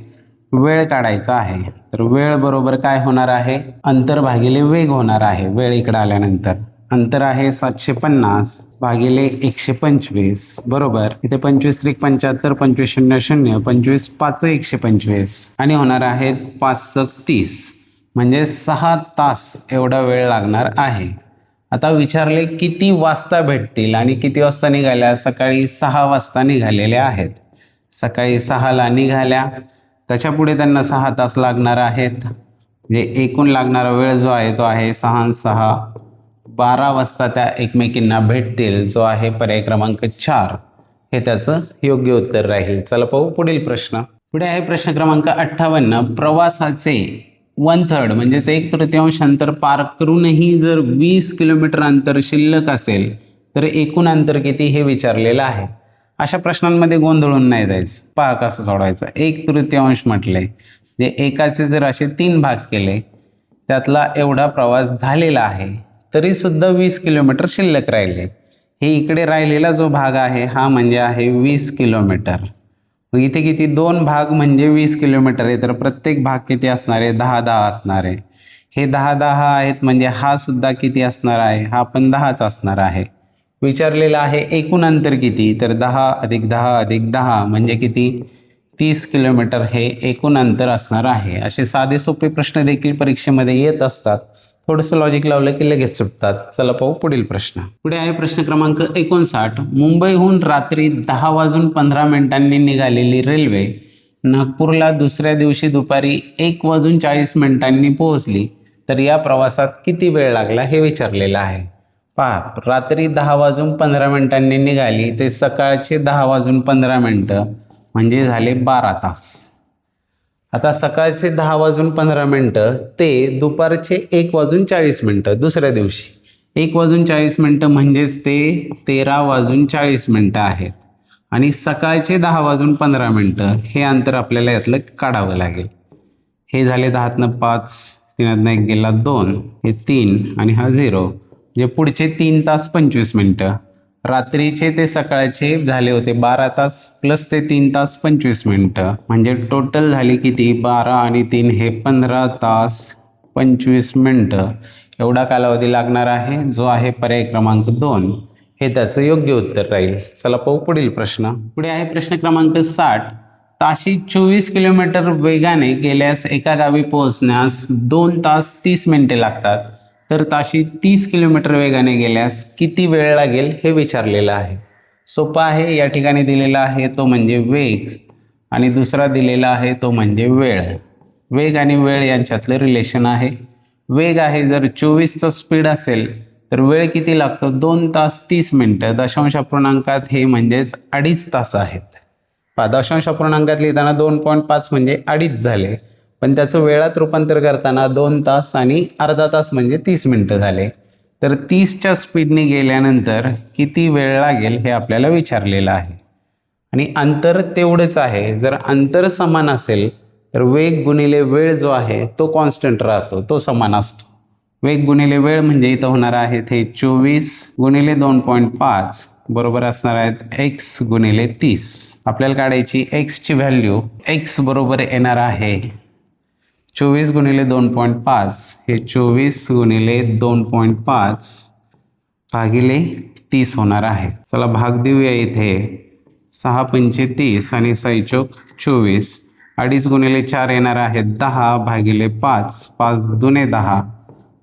वेळ काढायचा आहे. तर वेळ बरोबर काय होणार आहे, अंतर भागिले वेग होणार आहे. वेळ इकडे आल्यानंतर अंतर आहे 750 भागिले 125 बरोबर. इथे 25 त्रिक 75, 25 शून्य शून्य, 25 5 125 आणि होणार आहेत 5 30 म्हणजे 6 तास एवढा वेळ लागणार आहे. आता विचारले किती वाजता भेटतील आणि किती वाजता निघाल्या. सकाळी 6 वाजता निघालेल्या आहेत. सकाळी 6ला निघाल्या, त्याच्या पुढे त्यांना 6 तास लागणार आहेत. म्हणजे एकूण लागणारा वेळ जो आहे तो आहे 6 6 12 वाजता त्या एकमेकींना भेटतील, जो आहे पर्याय क्रमांक 4 हे त्याचं योग्य उत्तर राहील. चला पाहू पुढील प्रश्न. पुढे आहे प्रश्न क्रमांक 58. प्रवासाचे 1/3 म्हणजेच 1/3 अंतर पार करूनही जर 20 किलोमीटर अंतर शिल्लक असेल तर एकूण अंतर किती हे विचारलेलं आहे. अशा प्रश्नांमध्ये गोंधळून नाही जायचं. पहा कसं सोडवायचं. 1/3 म्हटले जे एकाचे जर असे 3 भाग केले त्यातला एवढा प्रवास झालेला आहे तरी सुद्धा 20 किलोमीटर शिल्लक राहिले. हे इकडे राहिलेला जो भाग आहे हा म्हणजे आहे 20 किलोमीटर. मग इथे किती 2 भाग म्हणजे 20 किलोमीटर आहे तर प्रत्येक भाग किती असणार आहे 10-10 असणार आहे. हे 10-10 आहेत म्हणजे हा सुद्धा किती असणार आहे, हा पण 10च असणार आहे. विचारलेलं आहे एकूण अंतर किती, तर 10 अधिक 10 अधिक 10 म्हणजे किती 30 किलोमीटर हे एकूण अंतर असणार आहे. असे साधे सोपे प्रश्न देखील परीक्षेमध्ये येत असतात. थोडंसं लॉजिक लावलं की लगेच सुटतात. चला पाहू पुढील प्रश्न. पुढे आहे प्रश्न क्रमांक 59. मुंबईहून रात्री 10:15 निघालेली रेल्वे नागपूरला दुसऱ्या दिवशी दुपारी 1:40 पोहोचली तर या प्रवासात किती वेळ लागला हे विचारलेलं आहे. पहा रात्री 10:15 निघाली ते सकाळचे 10:15 म्हणजे झाले 12 तास. आता सकाळचे 10:15 ते दुपारचे 1:40 दुसऱ्या दिवशी 1:40 म्हणजेच ते 13:40 आहेत आणि सकाळचे 10:15 हे अंतर आपल्याला यातलं काढावं लागेल. हे झाले 10तनं 5, 3तनं 1 गेला 2, हे 3 आणि हा 0 म्हणजे पुढचे 3 तास 25 मिनटं. रात्रीचे ते सकाळचे झाले होते 12 तास प्लस ते 3 तास 25 मिनटं म्हणजे टोटल झाली किती 12 आणि 3 हे 15 तास 25 मिनटं एवढा कालावधी लागणार आहे, जो आहे पर्याय क्रमांक 2 हे त्याचं योग्य उत्तर राहील. चला पाहू पुढील प्रश्न. पुढे आहे प्रश्न क्रमांक 60. ताशी 24 किलोमीटर वेगाने गेल्यास एका गावी पोहोचण्यास 2 तास 30 मिनिटे लागतात तर ताशी 30 किलोमीटर वेगाने गेल्यास किती वेळ लागेल हे विचारलेलं आहे. सोपं आहे. या ठिकाणी दिलेला आहे तो म्हणजे वेग आणि दुसरा दिलेला आहे तो म्हणजे वेळ. वेग आणि वेळ यांच्यातलं रिलेशन आहे. वेग आहे जर 24चा स्पीड असेल तर वेळ किती लागतो 2 तास 30 मिनटं. दशांश अपूर्णांकात हे म्हणजेच 2.5 तास आहेत. दशांश अपूर्णांकात लिहिताना 2.5 म्हणजे 2.5 झाले पण त्याचं वेळात रूपांतर करताना 2 तास आणि अर्धा तास म्हणजे 30 मिनटं झाले. तर 30च्या स्पीडने गेल्यानंतर किती वेळ लागेल हे आपल्याला विचारलेलं आहे आणि अंतर तेवढंच आहे. जर अंतर समान असेल तर वेग गुणिले वेळ जो आहे तो कॉन्स्टंट राहतो, तो समान असतो. वेग गुणिले वेळ म्हणजे इथं होणार आहे हे 24 गुणिले 2.5 बरोबर असणार आहेत x गुणिले 30. आपल्याला काढायची xची व्हॅल्यू. x बरोबर येणार आहे 24 गुणिले 2.5 हे 24 गुणिले 2.5 भागिले 30 होणार आहे. चला भाग देऊया. इथे 6 पंचे 30 आणि 6 चौक 24 2.5 गुणिले 4 येणार आहे 10 भागिले 5, 5 दुने 10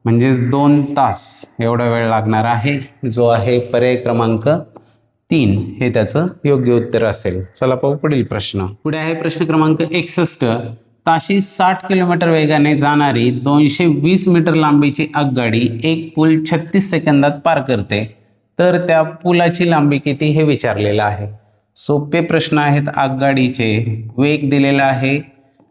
म्हणजेच 2 तास एवढा वेळ लागणार आहे, जो आहे पर्याय क्रमांक 3 हे त्याचं योग्य उत्तर असेल. चला पाहू पुढील प्रश्न. पुढे आहे प्रश्न क्रमांक 61. ताशी 60 किलोमीटर वेगाने जाणारी 220 मीटर लांबीची आगगाडी एक पूल 36 सेकंदात पार करते, तर त्या पुलाची लांबी किती हे विचारलेलं आहे. सोपे प्रश्न आहेत. आगगाडीचे वेग दिलेला आहे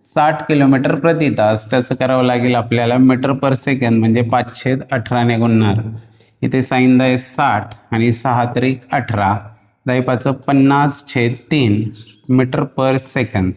60 किलोमीटर प्रति तास. त्याचं करावं लागेल आपल्याला मीटर पर सेकंद म्हणजे 5/18 ने गुणणार. इथे साइन दा आहे 60 आणि 6 त्रिक 18, 10 50/3 मीटर पर सेकंद.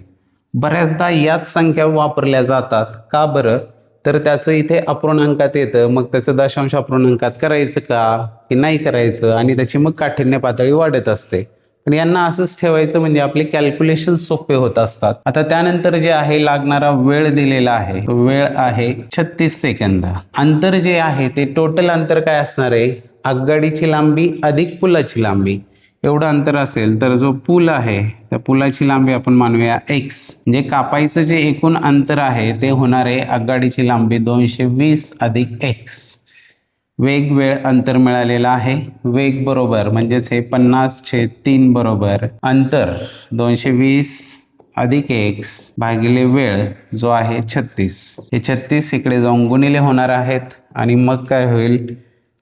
बऱ्याचदा याच संख्या वापरल्या जातात. का बरं? तर त्याचं इथे अपूर्णांकात येतं, मग त्याचं दशांश अपूर्णांकात करायचं का की नाही करायचं, आणि त्याची मग काठिण्य पातळी वाढत असते. पण यांना असंच ठेवायचं म्हणजे आपले कॅल्क्युलेशन सोपे होत असतात. आता त्यानंतर जे आहे लागणारा वेळ दिलेला आहे, तो वेळ आहे 36 सेकंद. अंतर जे आहे ते टोटल अंतर काय असणार आहे, आगगाडीची लांबी अधिक पुलाची लांबी एवढं अंतर असेल, तर जो पूल आहे त्या पुलाची लांबी आपण मानूया x. म्हणजे कापायचं जे एकूण अंतर आहे ते होणार आहे आगगाडीची लांबी 220 अधिक x. वेग वेळ अंतर मिळालेलं आहे. वेग बरोबर म्हणजेच हे 50/3 बरोबर अंतर 220 अधिक x भागिले वेळ जो आहे 36. हे 36 इकडे जाऊन गुणिले होणार आहेत आणि मग काय होईल,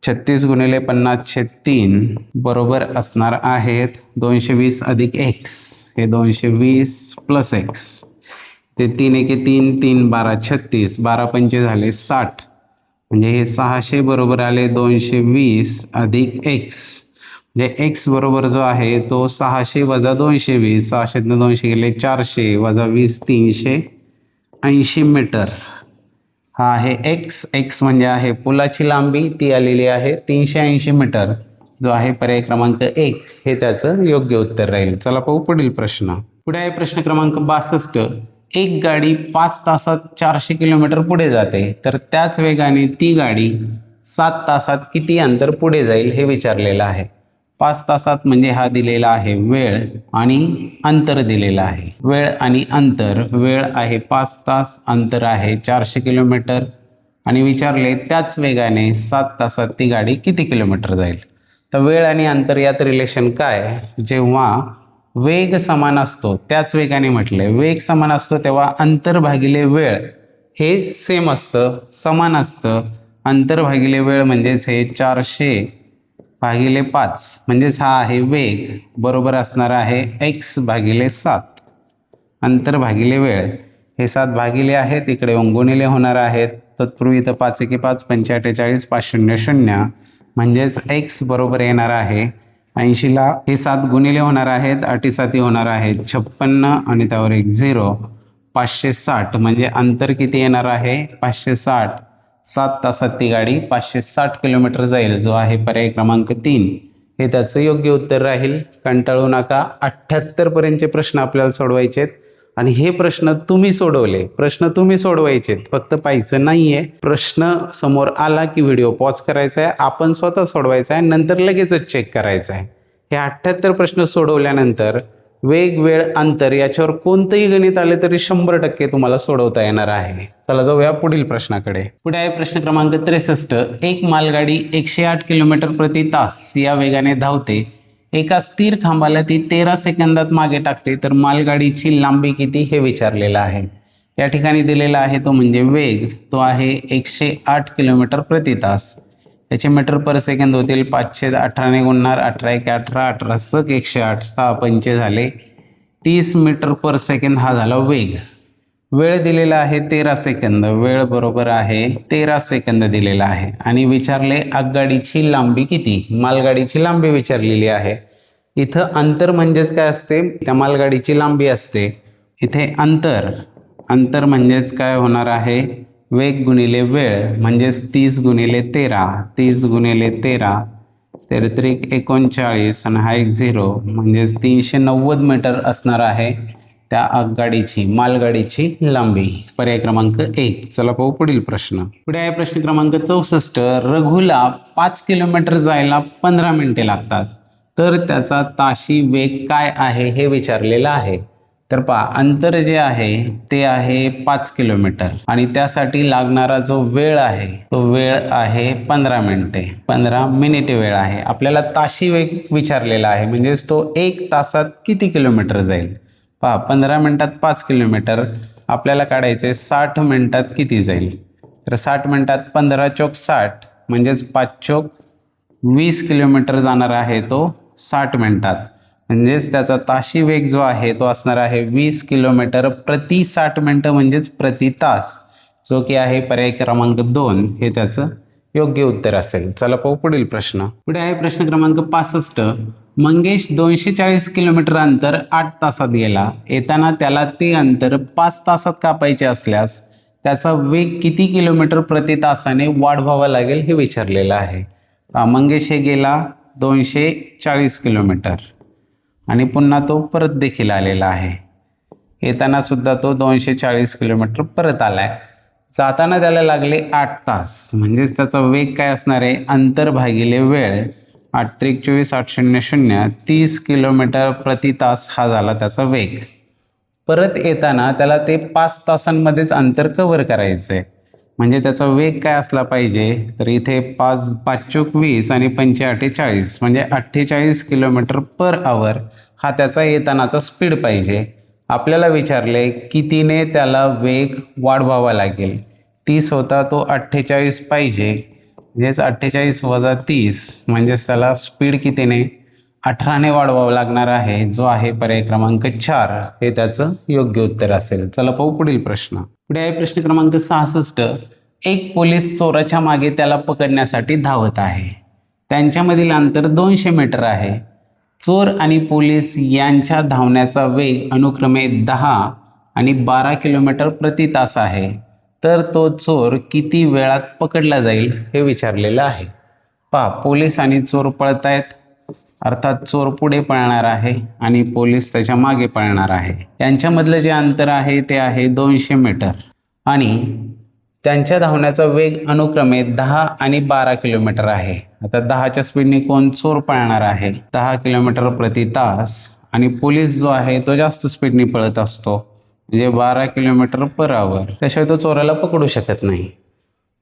36 गुणिले 50/3 बरोबर असणार आहेत 220 अधिक x. हे 220 प्लस x. ते 3 एके 3, 3 12 36, 12 पंचे झाले 60, म्हणजे हे 600 बरोबर आले 220 अधिक x. म्हणजे x बरोबर जो आहे तो 600 वजा 220, 600 200 गेले 400 वजा 20 380 मीटर. हा आहे x म्हणजे आहे पुलाची लांबी, ती आलेली आहे 380 मीटर, जो आहे पर्याय क्रमांक 1 हे त्याचं योग्य उत्तर राहील. चला पाहू पुढील प्रश्न. पुढे आहे प्रश्न क्रमांक 62. एक गाडी 5 तासात 400 किलोमीटर पुढे जाते, तर त्याच वेगाने ती गाडी 7 तासात किती अंतर पुढे जाईल हे विचारलेलं आहे. 5 तासात म्हणजे हा दिलेला आहे वेळ आणि अंतर दिलेलं आहे. वेळ आणि अंतर, वेळ आहे 5 तास, अंतर आहे 400 किलोमीटर आणि विचारले त्याच वेगाने 7 तासात ती गाडी किती किलोमीटर जाईल. तर वेळ आणि अंतर यात रिलेशन काय, जेव्हा वेग समान असतो त्याच वेगाने म्हटले, वेग समान असतो तेव्हा अंतर भागिले वेळ हे सेम असतं, समान असतं. अंतर भागिले वेळ म्हणजेच हे 400 भागिले 5 म्हणजेच हा आहे वेग, बरोबर असणार आहे x भागिले 7. अंतर भागिले वेळ हे 7 भागिले आहेत, इकडे गुणिले होणार आहेत. तत्पूर्वी इथं 5 एके 5 45 5 0 0 म्हणजेच x बरोबर येणार आहे 80ला हे 7 गुणिले होणार आहेत, 8 7 होणार आहेत 56 आणि त्यावर एक 0, 560 म्हणजे अंतर किती येणार आहे 560. 7 तासात ती गाडी 560 किलोमीटर जाईल, जो आहे पर्याय क्रमांक 3 हे त्याचं योग्य उत्तर राहील. कंटाळू नका. 78 पर्यंतचे प्रश्न आपल्याला सोडवायचे आहेत आणि हे प्रश्न तुम्ही सोडवले, प्रश्न तुम्ही सोडवायचे, फक्त पाहायचं नाहीये. प्रश्न समोर आला की व्हिडिओ पॉज करायचा आहे, आपण स्वतः सोडवायचा आहे, नंतर लगेचच चेक करायचं आहे. हे 78 प्रश्न सोडवल्यानंतर वेग वेळ अंतर याच्यावर कोणतंही गणित आले तरी 100% तुम्हाला सोडवता येणार आहे. चला जाऊया पुढील प्रश्नाकडे. पुढे आहे प्रश्न क्रमांक 63. एक मालगाडी 108 किलोमीटर प्रति तास या वेगाने धावते, एका स्थिर खांबाला ती 13 सेकंदात मागे टाकते, तर मालगाडीची लांबी किती हे विचारलेलं आहे. या ठिकाणी दिलेला आहे तो म्हणजे वेग, तो आहे 108 किलोमीटर प्रति तास. याचे मीटर पर सेकंद होतील 5/18 ने गुणणार, 18 एके 18, 18 सक 108, 6 पंचे झाले 30 मीटर पर सेकंद हा झाला वेग. वेळ दिलेला आहे 13 सेकंद, वेळ बरोबर आहे 13 सेकंद दिलेला आहे आणि विचारले आगगाडीची लांबी किती, मालगाडीची लांबी विचारलेली आहे. इथं अंतर म्हणजेच काय असते, त्या मालगाडीची लांबी असते. इथे अंतर म्हणजेच काय होणार आहे, वेग गुणिले वेळ म्हणजेच 30 गुणिले 13, 30 गुणिले 13 33 39 आणि हा एक 0 म्हणजेच 390 मीटर असणार आहे त्या आगगाडीची मालगाडीची लांबी. पर्याय क्रमांक 1. चला पाहू पुढील प्रश्न. पुढे आहे प्रश्न क्रमांक 64. रघुला 5 किलोमीटर जायला 15 मिनिटे लागतात, तर त्याचा ताशी वेग काय आहे हे विचारलेलं आहे. तर पहा अंतर जे आहे ते आहे 5 किलोमीटर आणि त्यासाठी लागणारा जो वेळ आहे तो वेळ आहे 15 मिनिटे. 15 मिनिटे वेळ आहे. आपल्याला ताशी वेग विचारलेला आहे, म्हणजेच तो 1 तासात किती किलोमीटर जाईल. पहा 15 मिनिटात 5 किलोमीटर आपल्याला काढायचे, 60 मिनिटात किती जाईल. तर 60 मिनिटात 15 चोक 60 म्हणजेच 5 चोक 20 किलोमीटर जाणार आहे तो 60 मिनिटात. म्हणजेच त्याचा ताशी वेग जो आहे तो असणार आहे 20 किलोमीटर प्रति 60 मिनिटं म्हणजेच प्रति तास, जो की आहे पर्याय क्रमांक 2 हे त्याचं योग्य उत्तर असेल. चला पाहू पुढील प्रश्न. पुढे आहे प्रश्न क्रमांक 65. मंगेश 240 किलोमीटर अंतर 8 तासात गेला. येताना त्याला ते अंतर 5 तासात कापायचे असल्यास त्याचा वेग किती किलोमीटर प्रति तासाने वाढवावा लागेल हे विचारलेलं आहे. मंगेश हे गेला 240 किलोमीटर आणि पुन्हा तो परत देखील आलेला आहे. येताना सुद्धा तो 240 किलोमीटर परत आलाय. जाताना त्याला लागले 8 तास, म्हणजेच त्याचा वेग काय असणार आहे, अंतर भागिले वेळ. 8 त्रिक 24 8 0 0 30 किलोमीटर प्रति तास हा झाला त्याचा वेग. परत येताना त्याला ते 5 तासांमध्येच अंतर कव्हर करायचं आहे, म्हणजे त्याचा वेग काय असला पाहिजे. तर इथे 5 चोक 20 आणि 5 48 म्हणजे 48 किलोमीटर पर आवर हा त्याचा येतानाचा स्पीड पाहिजे. आपल्याला विचारले कितीने त्याला वेग वाढवावा लागेल. 30 होता तो 48 पाहिजे, म्हणजेच 48 वजा 30 म्हणजेच त्याला स्पीड कितीने 18ने वाढवावं लागणार आहे, जो आहे पर्याय क्रमांक 4 हे त्याचं योग्य उत्तर असेल. चला पाहू पुढील प्रश्न. पुढे आहे प्रश्न क्रमांक 66. एक पोलीस चोराच्या मागे त्याला पकडण्यासाठी धावत आहे. त्यांच्यामधील अंतर 200 मीटर आहे. चोर आणि पोलीस यांच्या धावण्याचा वेग अनुक्रमे 10 आणि 12 किलोमीटर प्रति तास आहे. तर तो चोर किती वेळात पकडला जाईल हे विचारलेलं आहे. पहा पोलीस आणि चोर पळत आहेत, अर्थात चोर पुढे पळणार आहे आणि पोलीस त्याच्या मागे पळणार आहे. यांच्यामधलं जे अंतर आहे ते आहे 200 मीटर आणि त्यांच्या धावण्याचा वेग अनुक्रमे 10 आणि 12 किलोमीटर आहे. आता 10च्या स्पीडने कोण चोर पळणार आहे 10 किलोमीटर प्रति तास आणि पोलीस जो आहे तो जास्त स्पीडने पळत असतो, म्हणजे 12 किलोमीटर पर आवर. त्याशिवाय तो चोराला पकडू शकत नाही.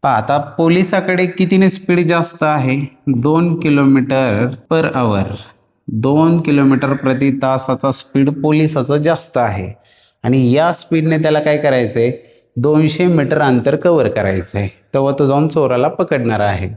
पहा आता पोलिसाकडे कितीने स्पीड जास्त आहे, 2 किलोमीटर पर आवर. 2 किलोमीटर प्रति तासाचा स्पीड पोलिसाचा जास्त आहे आणि या स्पीडने त्याला काय करायचं आहे, 200 मीटर अंतर कव्हर करायचं आहे. तेव्हा तो जाऊन चोराला पकडणार आहे.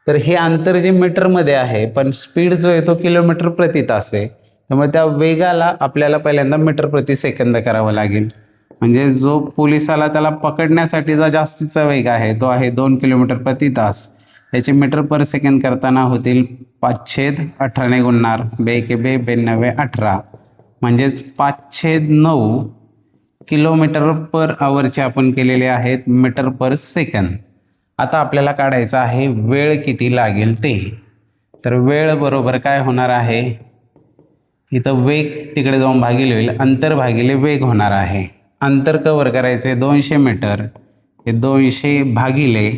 तर हे अंतर जे मीटरमध्ये आहे पण स्पीड जो आहे तो किलोमीटर प्रति तास आहे, त्यामुळे त्या वेगाला आपल्याला पहिल्यांदा मीटर प्रति सेकंद करावं लागेल. म्हणजे जो पोलिसाला त्याला पकडण्यासाठीचा जास्तीचा वेग आहे तो आहे 2 किलोमीटर प्रति तास. त्याचे मीटर पर सेकंद करताना होतील 5/18 गुणणार 2 92 18 म्हणजेच 5/9 किलोमीटर पर आवरचे आपण केलेले आहेत मीटर पर सेकंद. आता आपल्याला काढायचं आहे वेळ किती लागेल ते. तर वेळ बरोबर काय होणार आहे, इथं वेग तिकडे जाऊन भागिले होईल, अंतर भागिले वेग होणार आहे. अंतर कव्हर करायचे 200 मीटर, हे 200 भागिले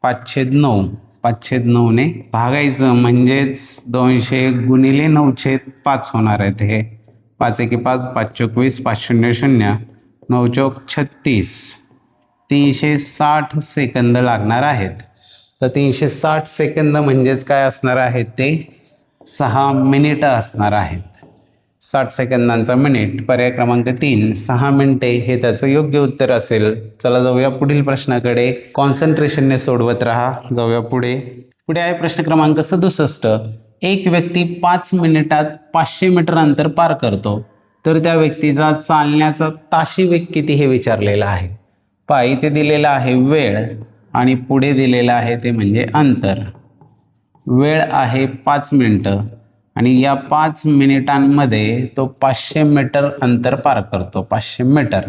5/9 5/9ने भागायचं म्हणजेच 200 गुणिले 9/5 होणार आहेत. हे 5 1 5 5 चोक 20 5 0 0 9 चोक 36 360 सेकंद लागणार आहेत. तर 360 सेकंद म्हणजेच काय असणार आहेत ते 6 मिनिटं असणार आहेत. 60 सेकंदांचा मिनिट पर्याय क्रमांक 3 6 मिनिटे हे त्याचं योग्य उत्तर असेल. चला जाऊया पुढील प्रश्नाकडे. कॉन्सन्ट्रेशनने सोडवत राहा. जाऊया पुढे. पुढे आहे प्रश्न क्रमांक 67. एक व्यक्ती 5 मिनिटात 500 मीटर अंतर पार करतो, तर त्या व्यक्तीचा चालण्याचा ताशी वेग किती हे विचारलेलं आहे. पहा इथे दिलेला आहे वेळ आणि पुढे दिलेलं आहे ते म्हणजे अंतर. वेळ आहे 5 मिनिटं आणि या 5 मिनिटांमध्ये तो 500 मीटर अंतर पार करतो. 500 मीटर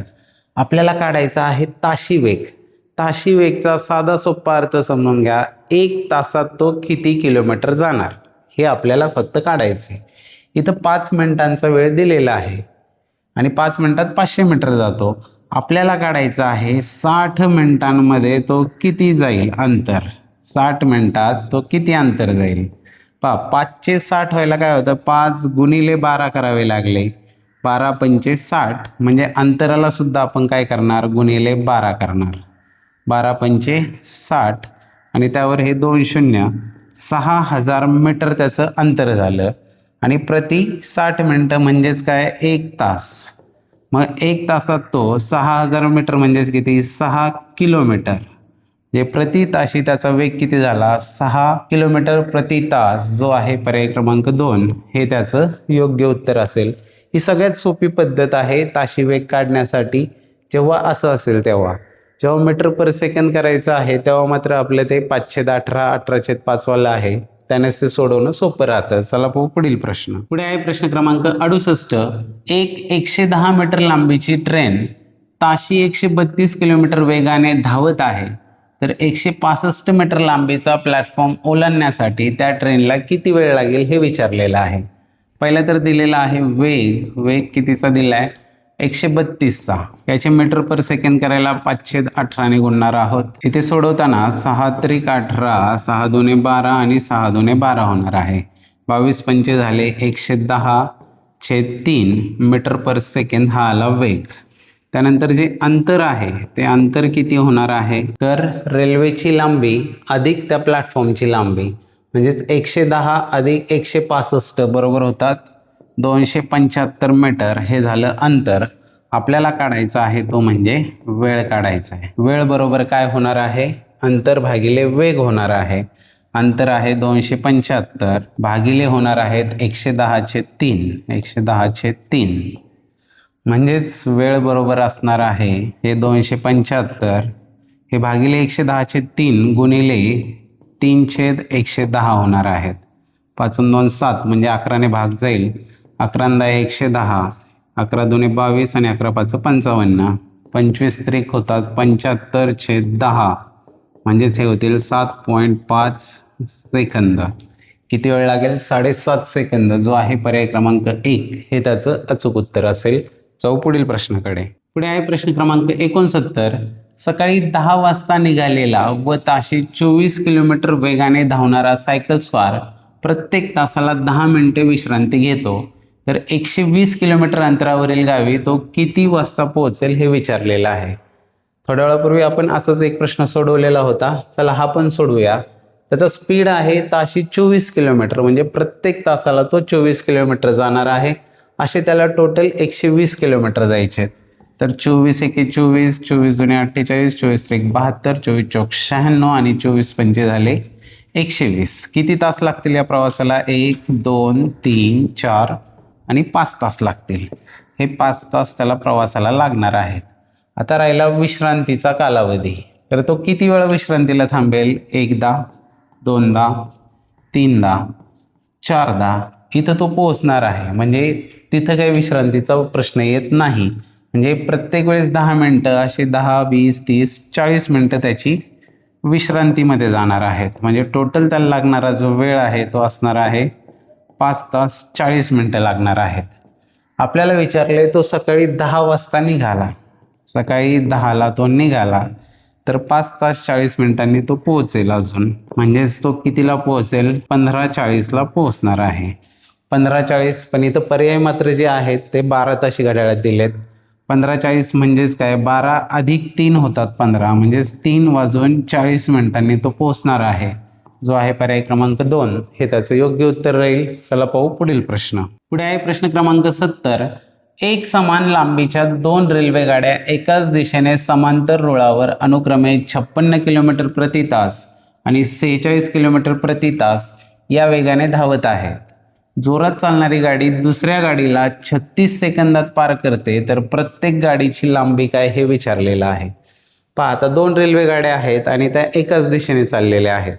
आपल्याला काढायचा आहे ताशी वेग. ताशी वेगचा साधा सोपा अर्थ समजून घ्या, 1 तासात तो किती किलोमीटर जाणार हे आपल्याला फक्त काढायचे. इथं 5 मिनिटांचा वेळ दिलेला आहे आणि 5 मिनिटात 500 मीटर जातो. आपल्याला काढायचं आहे 60 मिनिटांमध्ये तो किती जाईल अंतर. 60 मिनिटात तो किती अंतर जाईल. पहा 5 चे 60 व्हायला काय होतं, 5 गुणिले 12 करावे लागले 12 पंचे 60 म्हणजे अंतराला सुद्धा आपण काय करणार, गुणिले 12 करणार. 12 पंचे 60 आणि त्यावर हे 2 शून्य, 6000 मीटर त्याचं अंतर झालं. आणि प्रति 60 मिनटं म्हणजेच काय, 1 तास. मग 1 तासात तो 6000 मीटर म्हणजेच किती, 6 किलोमीटर. म्हणजे प्रति ताशी त्याचा वेग किती झाला, 6 किलोमीटर प्रति तास, जो आहे पर्याय क्रमांक 2 हे त्याचं योग्य उत्तर असेल. ही सगळ्यात सोपी पद्धत आहे ताशी वेग काढण्यासाठी. जेव्हा असं असेल तेव्हा, जेव्हा मीटर पर सेकंद करायचं आहे तेव्हा मात्र आपलं ते 518 18/5 वाला आहे, त्यानेच ते सोडवणं सोपं राहतं. चला पाहू पुढील प्रश्न. पुढे आहे प्रश्न क्रमांक 68. एक 110 मीटर लांबीची ट्रेन ताशी 132 किलोमीटर वेगाने धावत आहे, तर 165 मीटर लांबीचा प्लॅटफॉर्म ओलांडण्यासाठी त्या ट्रेनला किती वेळ लागेल हे विचारलेलं आहे. पहिला तर दिलेला आहे वेग कितीचा दिला आहे, 132चा. याचे मीटर पर सेकंड करायला 518ने गुणणार आहोत. इथे सोडवताना 6 त्रिक 18, 6 दुने 12 आणि 6 दुने 12 होणार आहे. 22 पंचे झाले 110/3 मीटर पर सेकंड हा आला वेग. त्यानंतर जे अंतर आहे ते अंतर किती होणार आहे, तर रेल्वेची लांबी अधिक त्या प्लॅटफॉर्मची लांबी म्हणजेच 110 अधिक 165 बरोबर होतात 275 मीटर. हे झालं अंतर. आपल्याला काढायचं आहे तो म्हणजे वेळ काढायचा आहे. वेळ बरोबर काय होणार आहे, अंतर भागिले वेग होणार आहे. अंतर आहे 275 भागिले होणार आहेत 110/3. 110/3 म्हणजेच वेळ बरोबर असणार आहे हे 275 हे भागिले 110/3 गुणिले 3/110 होणार आहेत. 5 आणि 2 7 म्हणजे 11ने भाग जाईल. 11 110, 11 दुने 22 आणि 11 5 55. 25 त्रिक होतात 75/10 म्हणजेच हे होतील 7.5 सेकंद. किती वेळ लागेल, 7.5 सेकंद, जो आहे पर्याय क्रमांक 1 हे त्याचं अचूक उत्तर असेल. पुढील प्रश्नाकडे. पुढे आहे प्रश्न क्रमांक 69. सकाळी 10 वाजता निघालेला व ताशी 24 किलोमीटर वेगाने धावणारा सायकल स्वार प्रत्येक तासाला 10 मिनिटे विश्रांती घेतो, तर 120 किलोमीटर अंतरावरील गावी तो किती वाजता पोहोचेल हे विचारलेलं आहे. थोड्या वेळापूर्वी आपण असाच एक प्रश्न सोडवलेला होता. चला हा पण सोडवूया. त्याचा स्पीड आहे ताशी 24 किलोमीटर म्हणजे प्रत्येक तासाला तो 24 किलोमीटर जाणार आहे. असे त्याला टोटल 120 किलोमीटर जायचे. तर 24 एके 24, 24 दुने 48, 24 त्रिक 72, 24 चौक 96 आणि 24 पंचे झाले 120. किती तास लागतील या प्रवासाला, 1 2 3 4 आणि 5 तास लागतील. हे 5 तास त्याला प्रवासाला लागणार आहेत. आता राहिला विश्रांतीचा कालावधी. तर तो किती वेळ विश्रांतीला थांबेल, 1दा 2दा 3दा 4दा इथं तो पोहोचणार आहे. म्हणजे तिथं काही विश्रांतीचा प्रश्न येत नाही. म्हणजे प्रत्येक वेळेस 10 मिनटं असे 10 20 30 40 मिनटं त्याची विश्रांतीमध्ये जाणार आहेत. म्हणजे टोटल त्याला लागणारा जो वेळ आहे तो असणार आहे 5 तास 40 मिनटं लागणार आहेत. आपल्याला विचारले तो सकाळी 10 वाजता निघाला, सकाळी 10ला तो निघाला, तर 5 तास 40 मिनिटांनी तो पोहोचेल अजून. म्हणजेच तो कितीला पोहोचेल, 15:40ला पोहोचणार आहे. 15:40 पण इथं पर्याय मात्र जे आहेत ते 12 ताशी घड्याळात दिलेत. 15:40 म्हणजेच काय, 12 अधिक 3 होतात 15 म्हणजेच 3:40 मिनिटांनी तो पोहोचणार आहे, जो आहे पर्याय क्रमांक 2 हे त्याचं योग्य उत्तर राहील. चला पाहू पुढील प्रश्न. पुढे आहे प्रश्न क्रमांक 70. एक समान लांबीच्या 2 रेल्वे गाड्या एकाच दिशेने समांतर रुळावर अनुक्रमे 56 किलोमीटर प्रति तास आणि 46 किलोमीटर प्रति तास या वेगाने धावत आहेत. जोरात चालणारी गाडी दुसऱ्या गाडीला 36 सेकंदात पार करते, तर प्रत्येक गाडीची लांबी काय हे विचारलेलं आहे. पहा आता 2 रेल्वे गाड्या आहेत आणि त्या एकाच दिशेने चाललेल्या आहेत.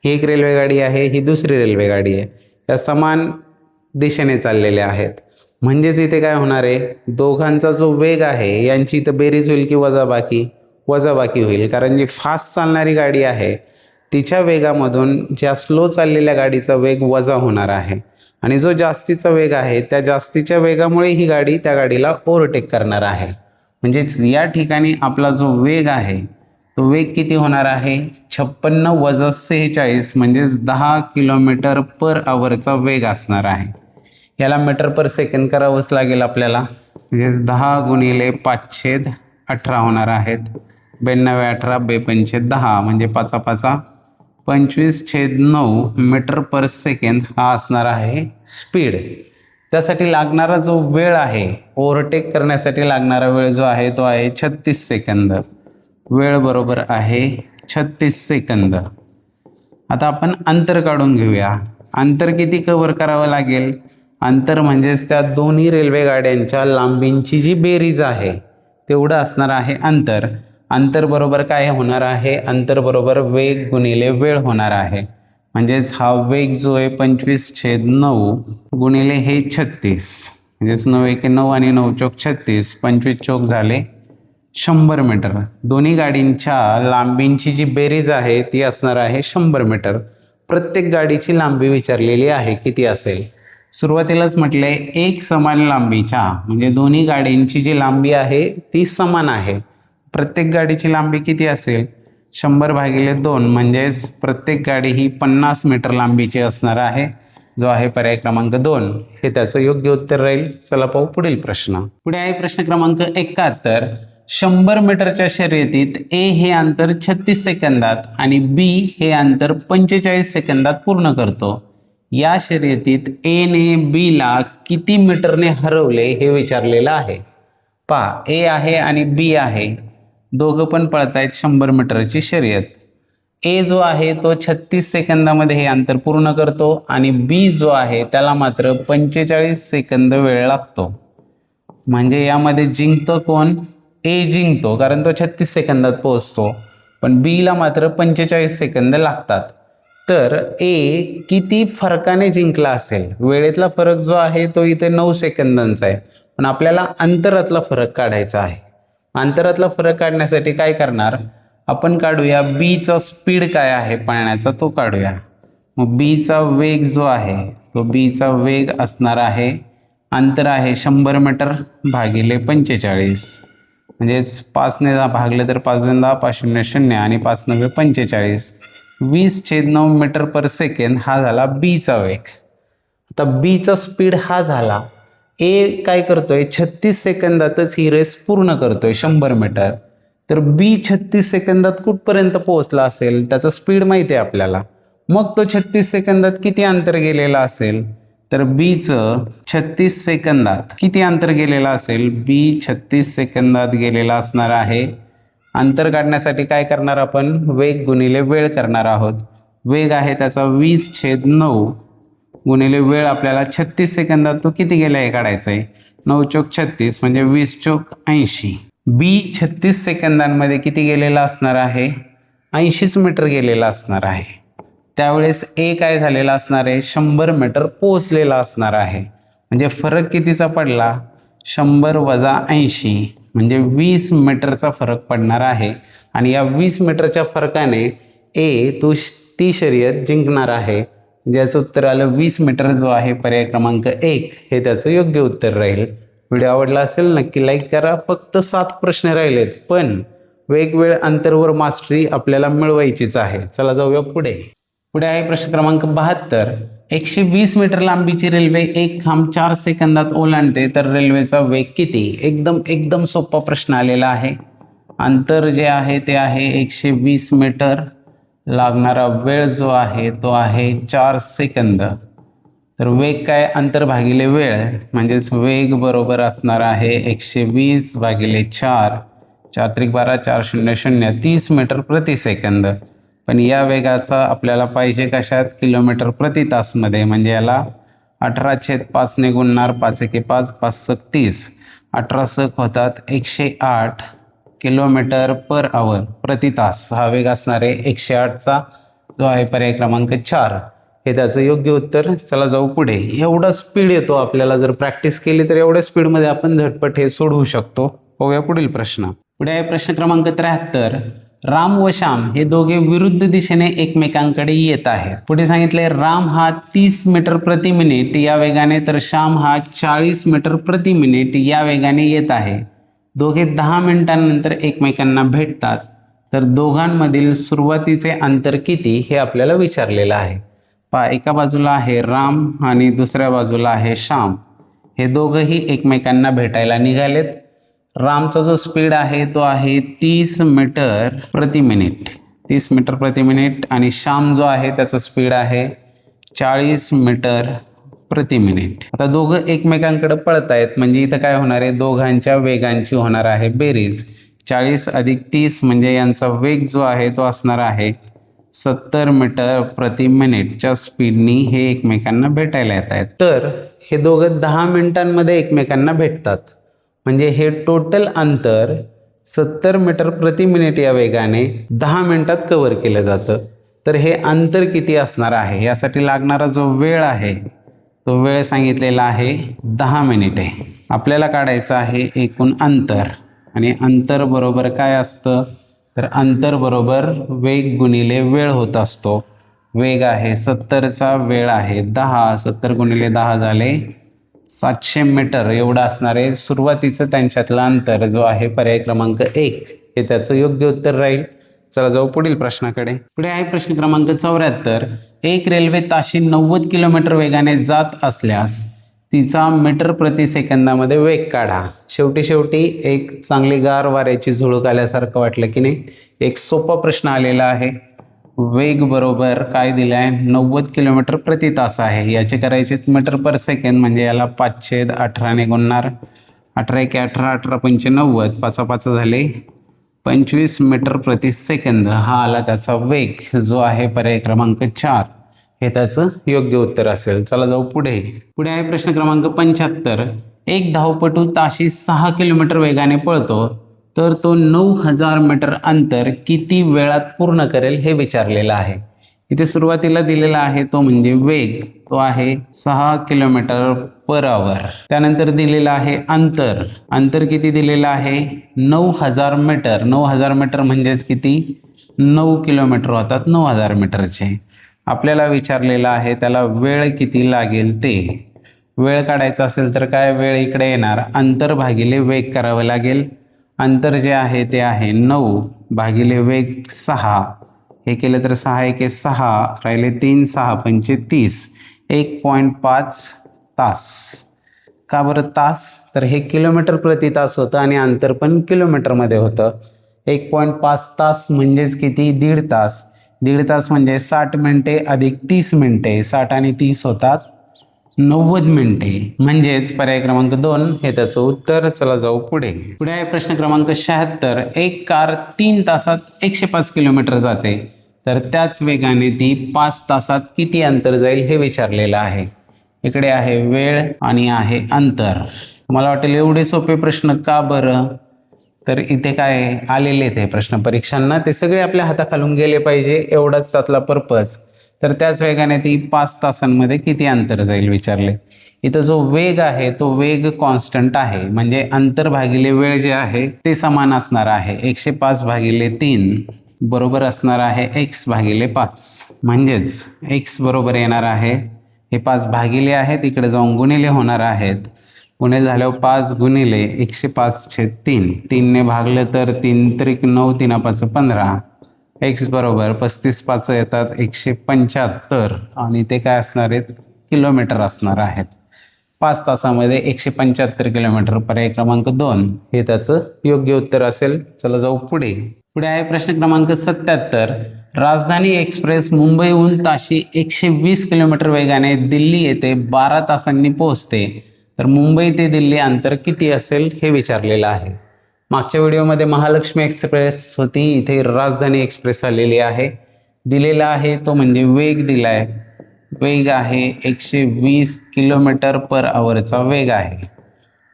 ही एक रेल्वे गाडी आहे, ही दुसरी रेल्वे गाडी आहे. त्या समान दिशेने चाललेल्या आहेत. म्हणजेच इथे काय होणार आहे, दोघांचा जो वेग आहे यांची इथं बेरीज होईल की वजाबाकी होईल. कारण जी फास्ट चालणारी गाडी आहे तिच्या वेगामधून ज्या स्लो चाललेल्या गाडीचा वेग वजा होणार आहे आणि जो जास्तीचा वेग आहे त्या जास्तीच्या वेगामुळे ही गाडी त्या गाडीला ओव्हरटेक करणार आहे. म्हणजेच या ठिकाणी आपला जो वेग आहे तो वेग किती होणार आहे, 56 वजा 46 म्हणजेच 10 किलोमीटर पर आवरचा वेग असणार आहे. याला मीटर पर सेकंद करावंच लागेल आपल्याला. म्हणजेच 10 गुणिले 5/18 होणार आहेत. 92×18 2×5 म्हणजे 5×5 25/9 मीटर पर सेकंद हा असणार आहे स्पीड. त्यासाठी लागणारा जो वेळ आहे, ओव्हरटेक करण्यासाठी लागणारा वेळ जो आहे तो आहे 36 सेकंद. वेळ बरोबर आहे 36 सेकंद. आता आपण अंतर काढून घेऊया. अंतर किती कव्हर करावं लागेल? अंतर म्हणजेच त्या दोन्ही रेल्वे गाड्यांच्या लांबींची जी बेरीज आहे तेवढं असणार आहे अंतर. अंतर बरोबर काय होणार आहे? अंतर बरोबर वेग गुणिले वेळ होणार आहे. म्हणजेच हा वेग जो आहे 25/9 गुणिले हे 36, म्हणजेच 9×1 आणि 9×4 = 36, 25 झाले 100 मीटर. दोन्ही गाडींच्या लांबींची जी बेरीज आहे ती असणार आहे 100 मीटर. प्रत्येक गाडीची लांबी विचारलेली आहे किती असेल. सुरुवातीलाच म्हटले एक समान लांबीच्या, म्हणजे दोन्ही गाडींची जी लांबी आहे ती समान आहे. प्रत्येक गाडीची लांबी किती असेल? 100/2 म्हणजेच प्रत्येक गाडी ही 50 मीटर लांबीची असणार आहे, जो आहे पर्याय क्रमांक 2. हे त्याचं योग्य उत्तर राहील. चला पाहू पुढील प्रश्न. पुढे आहे प्रश्न क्रमांक 71. 100 मीटरच्या शर्यतीत ए हे अंतर 36 सेकंदात आणि बी हे अंतर 45 सेकंदात पूर्ण करतो. या शर्यतीत ए ने बी ला किती मीटरने हरवले हे विचारलेलं आहे. पहा, ए आहे आणि बी आहे, दोघं पण पळतायत 100 मीटरची शर्यत. ए जो आहे तो 36 सेकंदामध्ये हे अंतर पूर्ण करतो आणि बी जो आहे त्याला मात्र 45 सेकंद वेळ लागतो. म्हणजे यामध्ये जिंकतो कोण? ए जिंकतो, कारण तो 36 सेकंदात पोहोचतो, पण बीला मात्र 45 सेकंद लागतात. तर ए किती फरकाने जिंकला असेल? वेळेतला फरक जो आहे तो इथे 9 सेकंदांचा आहे, पण आपल्याला अंतरातला फरक काढायचा आहे. अंतरातला फरक काढण्यासाठी काय करणार? आपण काढूया बीचा स्पीड काय आहे पळण्याचा तो काढूया. मग बीचा वेग जो आहे तो बीचा वेग असणार आहे, अंतर आहे 100 मीटर भागिले 45, म्हणजेच 5ने भागले तर 5×10 5×0 आणि 5×9 45, 20/9 मीटर पर सेकंद हा झाला बीचा वेग. आता बीचा स्पीड हा झाला. ए काय करतोय? 36 सेकंदातच ही रेस पूर्ण करतोय 100 मीटर. तर बी 36 सेकंदात कुठपर्यंत पोहोचला असेल? त्याचा स्पीड माहिती आहे आपल्याला. मग तो 36 सेकंदात किती अंतर गेलेला असेल? तर बीचं 36 सेकंदात किती अंतर गेलेलं असेल? बी 36 सेकंदात गेलेला असणार आहे. अंतर काढण्यासाठी काय करणार आपण? वेग गुणिले वेळ करणार आहोत. वेग आहे त्याचा 20/9 गुणिले वेळ आपल्याला 36 सेकंदात तो किती गेला हे काढायचं आहे. 9×36 म्हणजे 20×80. बी 36 सेकंदांमध्ये किती गेलेला असणार आहे? 80 मीटर गेलेला असणार आहे. त्यावेळेस ए काय झालेला असणार आहे? 100 मीटर पोहोचलेला असणार आहे. म्हणजे फरक कितीचा पडला? 100 - 80 म्हणजे 20 मीटरचा फरक पडणार आहे. आणि या 20 मीटरच्या फरकाने ए ती शर्यत जिंकणार आहे. ज्याचं उत्तर आलं 20 मीटर, जो आहे पर्याय क्रमांक 1 हे त्याचं योग्य उत्तर राहील. व्हिडिओ आवडला असेल नक्की लाईक करा. फक्त 7 प्रश्न राहिलेत, पण वेगवेळ अंतरवर मास्टरी आपल्याला मिळवायचीच आहे. चला जाऊया पुढे. पुढे आहे प्रश्न क्रमांक 72. 120 मीटर लांबीची रेल्वे एक खांब 4 सेकंदात ओलांडते तर रेल्वेचा वेग किती? एकदम सोपा प्रश्न आलेला आहे. अंतर जे आहे ते आहे 120 मीटर. लागणारा वेळ जो आहे तो आहे 4 सेकंद. तर वेग काय? अंतर भागिले वेळ, म्हणजेच वेग बरोबर असणार आहे 120/4, 4×12 4×00 30 मीटर प्रति सेकंद. पण या वेगाचा आपल्याला पाहिजे कशात? किलोमीटर प्रति तासमध्ये. म्हणजे याला 18/5 ने गुणणार. 5×1 = 5, 5×6 = 30, 18 सक होतात 108 किलोमीटर पर आवर प्रति तास. हा वेग असणार आहे 108चा, जो आहे पर्याय क्रमांक 4 हे त्याचं योग्य उत्तर. चला जाऊ पुढे. एवढा स्पीड येतो आपल्याला, जर प्रॅक्टिस केली तर एवढ्या स्पीडमध्ये आपण झटपट हे सोडवू शकतो. पाहूया पुढील प्रश्न. पुढे आहे प्रश्न क्रमांक 73. राम व श्याम हे दोघे विरुद्ध दिशेने एकमेकांकडे येत आहेत. पुढे सांगितले राम हा 30 मीटर प्रति मिनिट या वेगाने तर श्याम हा 40 मीटर प्रति मिनिट या वेगाने येत आहे. दोघे 10 मिनिटांनंतर एकमेकांना भेटतात तर दोघांमधील सुरुवातीचे अंतर किती हे आपल्याला विचारलेलं आहे. एका बाजूला आहे राम आणि दुसऱ्या बाजूला आहे श्याम. हे दोघंही एकमेकांना भेटायला निघालेत. रामचा जो स्पीड आहे तो आहे 30 मीटर प्रति मिनिट, 30 मीटर प्रति मिनिट. आणि श्याम जो आहे त्याचा स्पीड आहे 40 मीटर प्रति मिनिट. आता दोघं एकमेकांकडे पळत आहेत, म्हणजे इथं काय होणार आहे, दोघांच्या वेगांची होणार आहे बेरीज. 40 अधिक 30 म्हणजे यांचा वेग जो आहे तो असणार आहे 70 मीटर प्रति मिनिटच्या स्पीडनी हे एकमेकांना भेटायला येत आहेत. तर हे दोघं 10 मिनिटांमध्ये एकमेकांना भेटतात, म्हणजे हे टोटल अंतर 70 मीटर प्रति मिनिट या वेगाने 10 मिनिटात कव्हर केलं जातं. तर हे अंतर किती असणार आहे, यासाठी लागणारा जो वेळ आहे तो वेळ सांगितलेला आहे 10 मिनिटे. आपल्याला काढायचं आहे एकूण अंतर, आणि अंतर बरोबर काय असतं, तर अंतर बरोबर वेग गुणिले वेळ होत असतो. वेग आहे 70चा, वेळ आहे 10, 70 गुणिले 10 झाले 700 मीटर एवढं असणार आहे सुरुवातीचं त्यांच्यातलं अंतर, जो आहे पर्याय क्रमांक 1 हे त्याचं योग्य उत्तर राहील. चला जाऊ पुढील प्रश्नाकडे. पुढे आहे प्रश्न क्रमांक 74. एक रेल्वे ताशी 90 किलोमीटर वेगाने जात असल्यास तिचा मीटर प्रति सेकंदामध्ये वेग काढा. शेवटी एक चांगली गार वाऱ्याची झुळूक आल्यासारखं वाटलं की नाही. एक सोपा प्रश्न आलेला आहे. वेग बरोबर काय दिलं आहे, 90 किलोमीटर प्रति तास आहे. याचे करायचे मीटर पर सेकंद, म्हणजे याला 5/18ने गुणणार. 18 × 18, 18 × 5 = 90, 5 × 5 झाले 25 मीटर प्रति सेकंद. हा आला त्याचा वेग, जो आहे पर्याय क्रमांक 4 हे त्याचं योग्य उत्तर असेल. चला जाऊ पुढे. पुढे आहे प्रश्न क्रमांक 75. एक धावपटू ताशी 6 किलोमीटर वेगाने पळतो, तर तो 9000 मीटर अंतर किती वेळात पूर्ण करेल हे विचारलेलं आहे. इथे सुरुवातीला दिलेला आहे तो म्हणजे वेग, तो आहे 6 किलोमीटर पर आवर. त्यानंतर दिलेला आहे अंतर किती दिलेलं आहे, 9000 मीटर. 9000 मीटर म्हणजेच किती, 9 किलोमीटर होतात 9000 मीटरचे. आपल्याला विचारलेला आहे त्याला वेळ किती लागेल ते. वेळ काढायचा असेल तर काय, वेळ इकडे येणार, अंतर भागिले वेग करावं लागेल. अंतर जे आहे ते आहे 9 भागिले वेग 6. हे केलं तर 6 × 1 = 6, राहिले 3 × 6 = 35, 1.5 तास. का बरं तास, तर हे किलोमीटर प्रति तास होतं आणि अंतर पण किलोमीटरमध्ये होतं. 1.5 तास म्हणजेच किती, 1.5 तास. 1.5 तास म्हणजे 60 मिनिटे अधिक 30 मिनिटे, 60 आणि 30 होतात 90 मिनिटे, म्हणजेच पर्याय क्रमांक 2 हे त्याचं उत्तर. चला जाऊ पुढे. पुढे आहे प्रश्न क्रमांक 76. एक कार 3 तासात 105 किलोमीटर जाते, तर त्याच वेगाने ती 5 तासात किती अंतर जाईल हे विचारलेलं आहे. इकडे आहे वेळ आणि आहे अंतर. मला वाटेल एवढे सोपे प्रश्न का बरं, तर इथे काय आलेले ते प्रश्न परीक्षांना, ते सगळे आपल्या हाताखालून गेले पाहिजे, एवढाच त्यातला पर्पज. तर त्याच वेगाने ती 5 तासांमध्ये किती अंतर जाईल विचारले. इथं जो वेग आहे तो वेग कॉन्स्टंट आहे, म्हणजे अंतर भागिले वेळ जे आहे ते समान असणार आहे. 105 भागिले 3 बरोबर असणार आहे x/5, म्हणजेच x बरोबर येणार आहे, हे 5 भागिले आहेत इकडे जाऊन गुणिले होणार आहेत. गुणिले झाल्यावर 5 गुणिले 105/3, 3ने भागलं तर 3 × 3 = 9, 3 × 5 = 15. x बरोबर 35 × 5 येतात 175, आणि ते काय असणार आहेत, किलोमीटर असणार आहेत. 5 तासामध्ये 175 किलोमीटर, पर्याय क्रमांक 2 हे त्याचं योग्य उत्तर असेल. चला जाऊ पुढे. पुढे आहे प्रश्न क्रमांक 77. राजधानी एक्सप्रेस मुंबईहून ताशी 120 किलोमीटर वेगाने दिल्ली येथे 12 तासांनी पोहोचते, तर मुंबई ते दिल्ली अंतर किती असेल हे विचारलेलं आहे. मागच्या व्हिडिओमध्ये महालक्ष्मी एक्सप्रेस होती, इथे राजधानी एक्सप्रेस आलेली आहे. दिलेला आहे तो म्हणजे वेग दिलाय, वेग आहे 120 किलोमीटर पर आवरचा वेग आहे,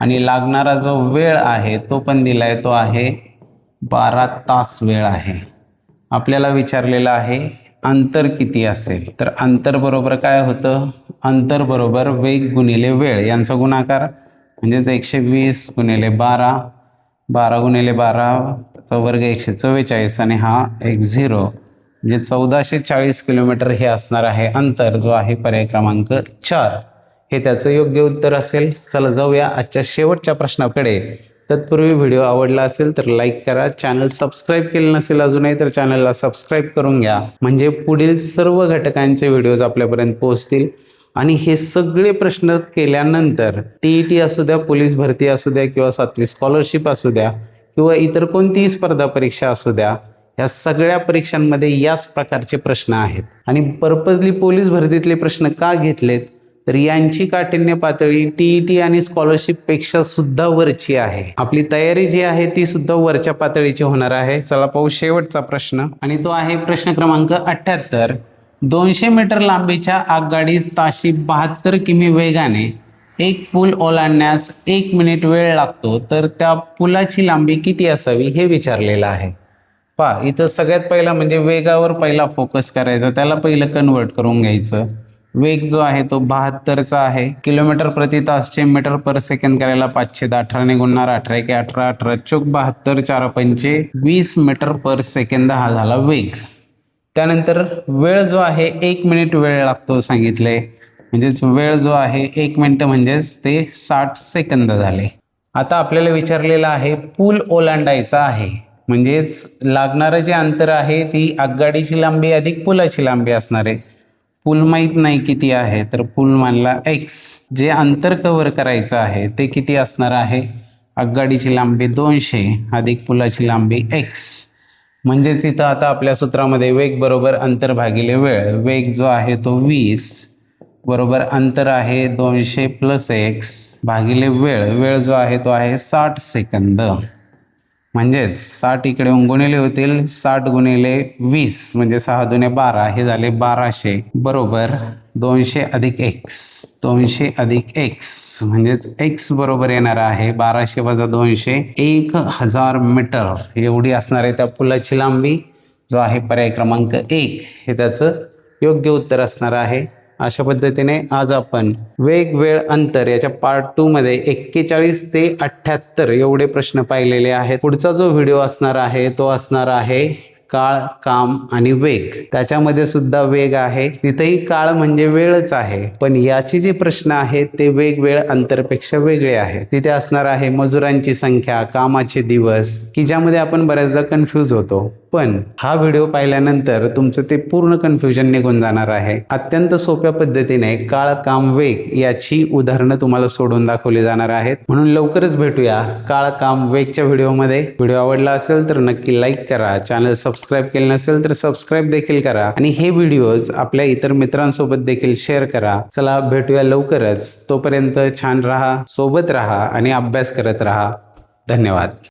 आणि लागणारा जो वेळ आहे तो पण दिलाय, तो आहे 12 तास वेळ आहे. आपल्याला विचारलेलं आहे अंतर किती असेल, तर अंतर बरोबर काय होतं, अंतर बरोबर वेग गुणिले वेळ यांचा गुणाकार, म्हणजेच 120 गुणिले 12, 12 गुणिले 12 चा वर्ग 144, आणि हा 10, म्हणजे 1440 किलोमीटर हे असणार आहे अंतर, जो आहे पर्याय क्रमांक 4 हे त्याचं योग्य उत्तर असेल. चला जाऊया आजच्या शेवटच्या प्रश्नाकडे. तत्पूर्वी व्हिडिओ आवडला असेल तर लाईक करा, चॅनल सबस्क्राईब केलं नसेल अजूनही तर चॅनलला सबस्क्राईब करून घ्या, म्हणजे पुढील सर्व घटकांचे व्हिडिओज आपल्यापर्यंत पोहोचतील। आणि हे सगळे प्रश्न केल्यानंतर TET असू द्या, पोलीस भरती असू द्या किंवा 7वी स्कॉलरशिप असू द्या किंवा इतर कोणतीही स्पर्धा परीक्षा असू द्या, या सगळ्या परीक्षांमध्ये याच प्रकारचे प्रश्न आहेत। आणि पर्पजली पोलीस भरतीतले प्रश्न का घेतलेत तर यांची काठिण्य पातळी TET आणि स्कॉलरशिप पेक्षा सुद्धा वरची आहे। आपली तयारी जी आहे ती सुद्धा वरच्या पातळीची होणार आहे। चला पाहू शेवटचा प्रश्न, आणि तो आहे प्रश्न क्रमांक 78। 200 मीटर लांबीच्या आगगाडीस ताशी 72 किमी वेगाने एक पूल ओलांडण्यास 1 मिनिट वेळ लागतो, तर त्या पुलाची लांबी किती असावी हे विचारलेलं आहे। पहा, इथं सगळ्यात पहिला म्हणजे वेगावर पहिला फोकस करायचा, त्याला पहिलं कन्वर्ट करून घ्यायचं। वेग जो आहे तो 72चा आहे, किलोमीटर प्रति तासचे मीटर पर सेकंद करायला 510, 18 ने गुणणार 18 एके 18, 18 चौक 72, 4 पंचे 20 मीटर पर सेकंद हा झाला वेग। त्यानंतर वेळ जो आहे 1 मिनिट वेळ लागतो सांगितले, म्हणजेच वेळ जो आहे 1 मिनिट म्हणजेच ते 60 सेकंद झाले। आता आपल्याला विचारलेलं आहे पूल ओलांडायचा आहे, म्हणजेच लागणारं जे अंतर आहे ती आगगाडीची लांबी अधिक पुलाची लांबी असणार आहे। पूल माहीत नाही किती आहे, तर पूल मानला x। जे अंतर कव्हर करायचं आहे ते किती असणार आहे, आगगाडीची लांबी 200 अधिक पुलाची लांबी x। म्हणजेच इथं आता आपल्या सूत्रामध्ये वेग बरोबर अंतर भागिले वेळ, वेग जो आहे तो 20 बरोबर अंतर आहे 200 प्लस x भागिले वेळ, वेळ जो आहे तो आहे 60 सेकंद। म्हणजेच 60 इकडे गुणिले होतील, 60 गुणिले 20 म्हणजे 6 दुने 12 हे झाले 1200 बरोबर 200 अधिक x, 200 अधिक x म्हणजेच x बरोबर येणार आहे 1200 वजा 200 1000 मीटर एवढी असणार आहे त्या पुलाची लांबी, जो आहे पर्याय क्रमांक 1 हे त्याचं योग्य उत्तर असणार आहे। अशा पद्धतीने आज आपण वेग वेळ अंतर याच्या पार्ट 2 मध्ये 41 ते 78 एवढे प्रश्न पाहिलेले आहेत। पुढचा जो व्हिडिओ असणार आहे तो असणार आहे काळ, काम आणि वेग। त्याच्यामध्ये सुद्धा वेग आहे, तिथेही काळ म्हणजे वेळच आहे, पण याचे जे प्रश्न आहेत ते वेग वेळ अंतरपेक्षा वेगळे आहेत। तिथे असणार आहे मजुरांची संख्या, कामाचे दिवस, की ज्यामध्ये आपण बऱ्याचदा कन्फ्यूज होतो, पण हा व्हिडिओ पाहिल्यानंतर तुमचं ते पूर्ण कन्फ्युजन निघून जाणार आहे। अत्यंत सोप्या पद्धतीने काळ, काम, वेग याची उदाहरणं तुम्हाला सोडून दाखवली जाणार आहेत। म्हणून लवकरच भेटूया काळ, काम, वेगच्या व्हिडिओमध्ये। व्हिडिओ आवडला असेल तर नक्की लाईक करा, चॅनल सबस्क्राईब केलं नसेल तर सबस्क्राईब देखील करा, आणि हे व्हिडिओज आपल्या इतर मित्रांसोबत देखील शेअर करा। चला भेटूया लवकरच, तोपर्यंत छान राहा, सोबत राहा आणि अभ्यास करत राहा। धन्यवाद।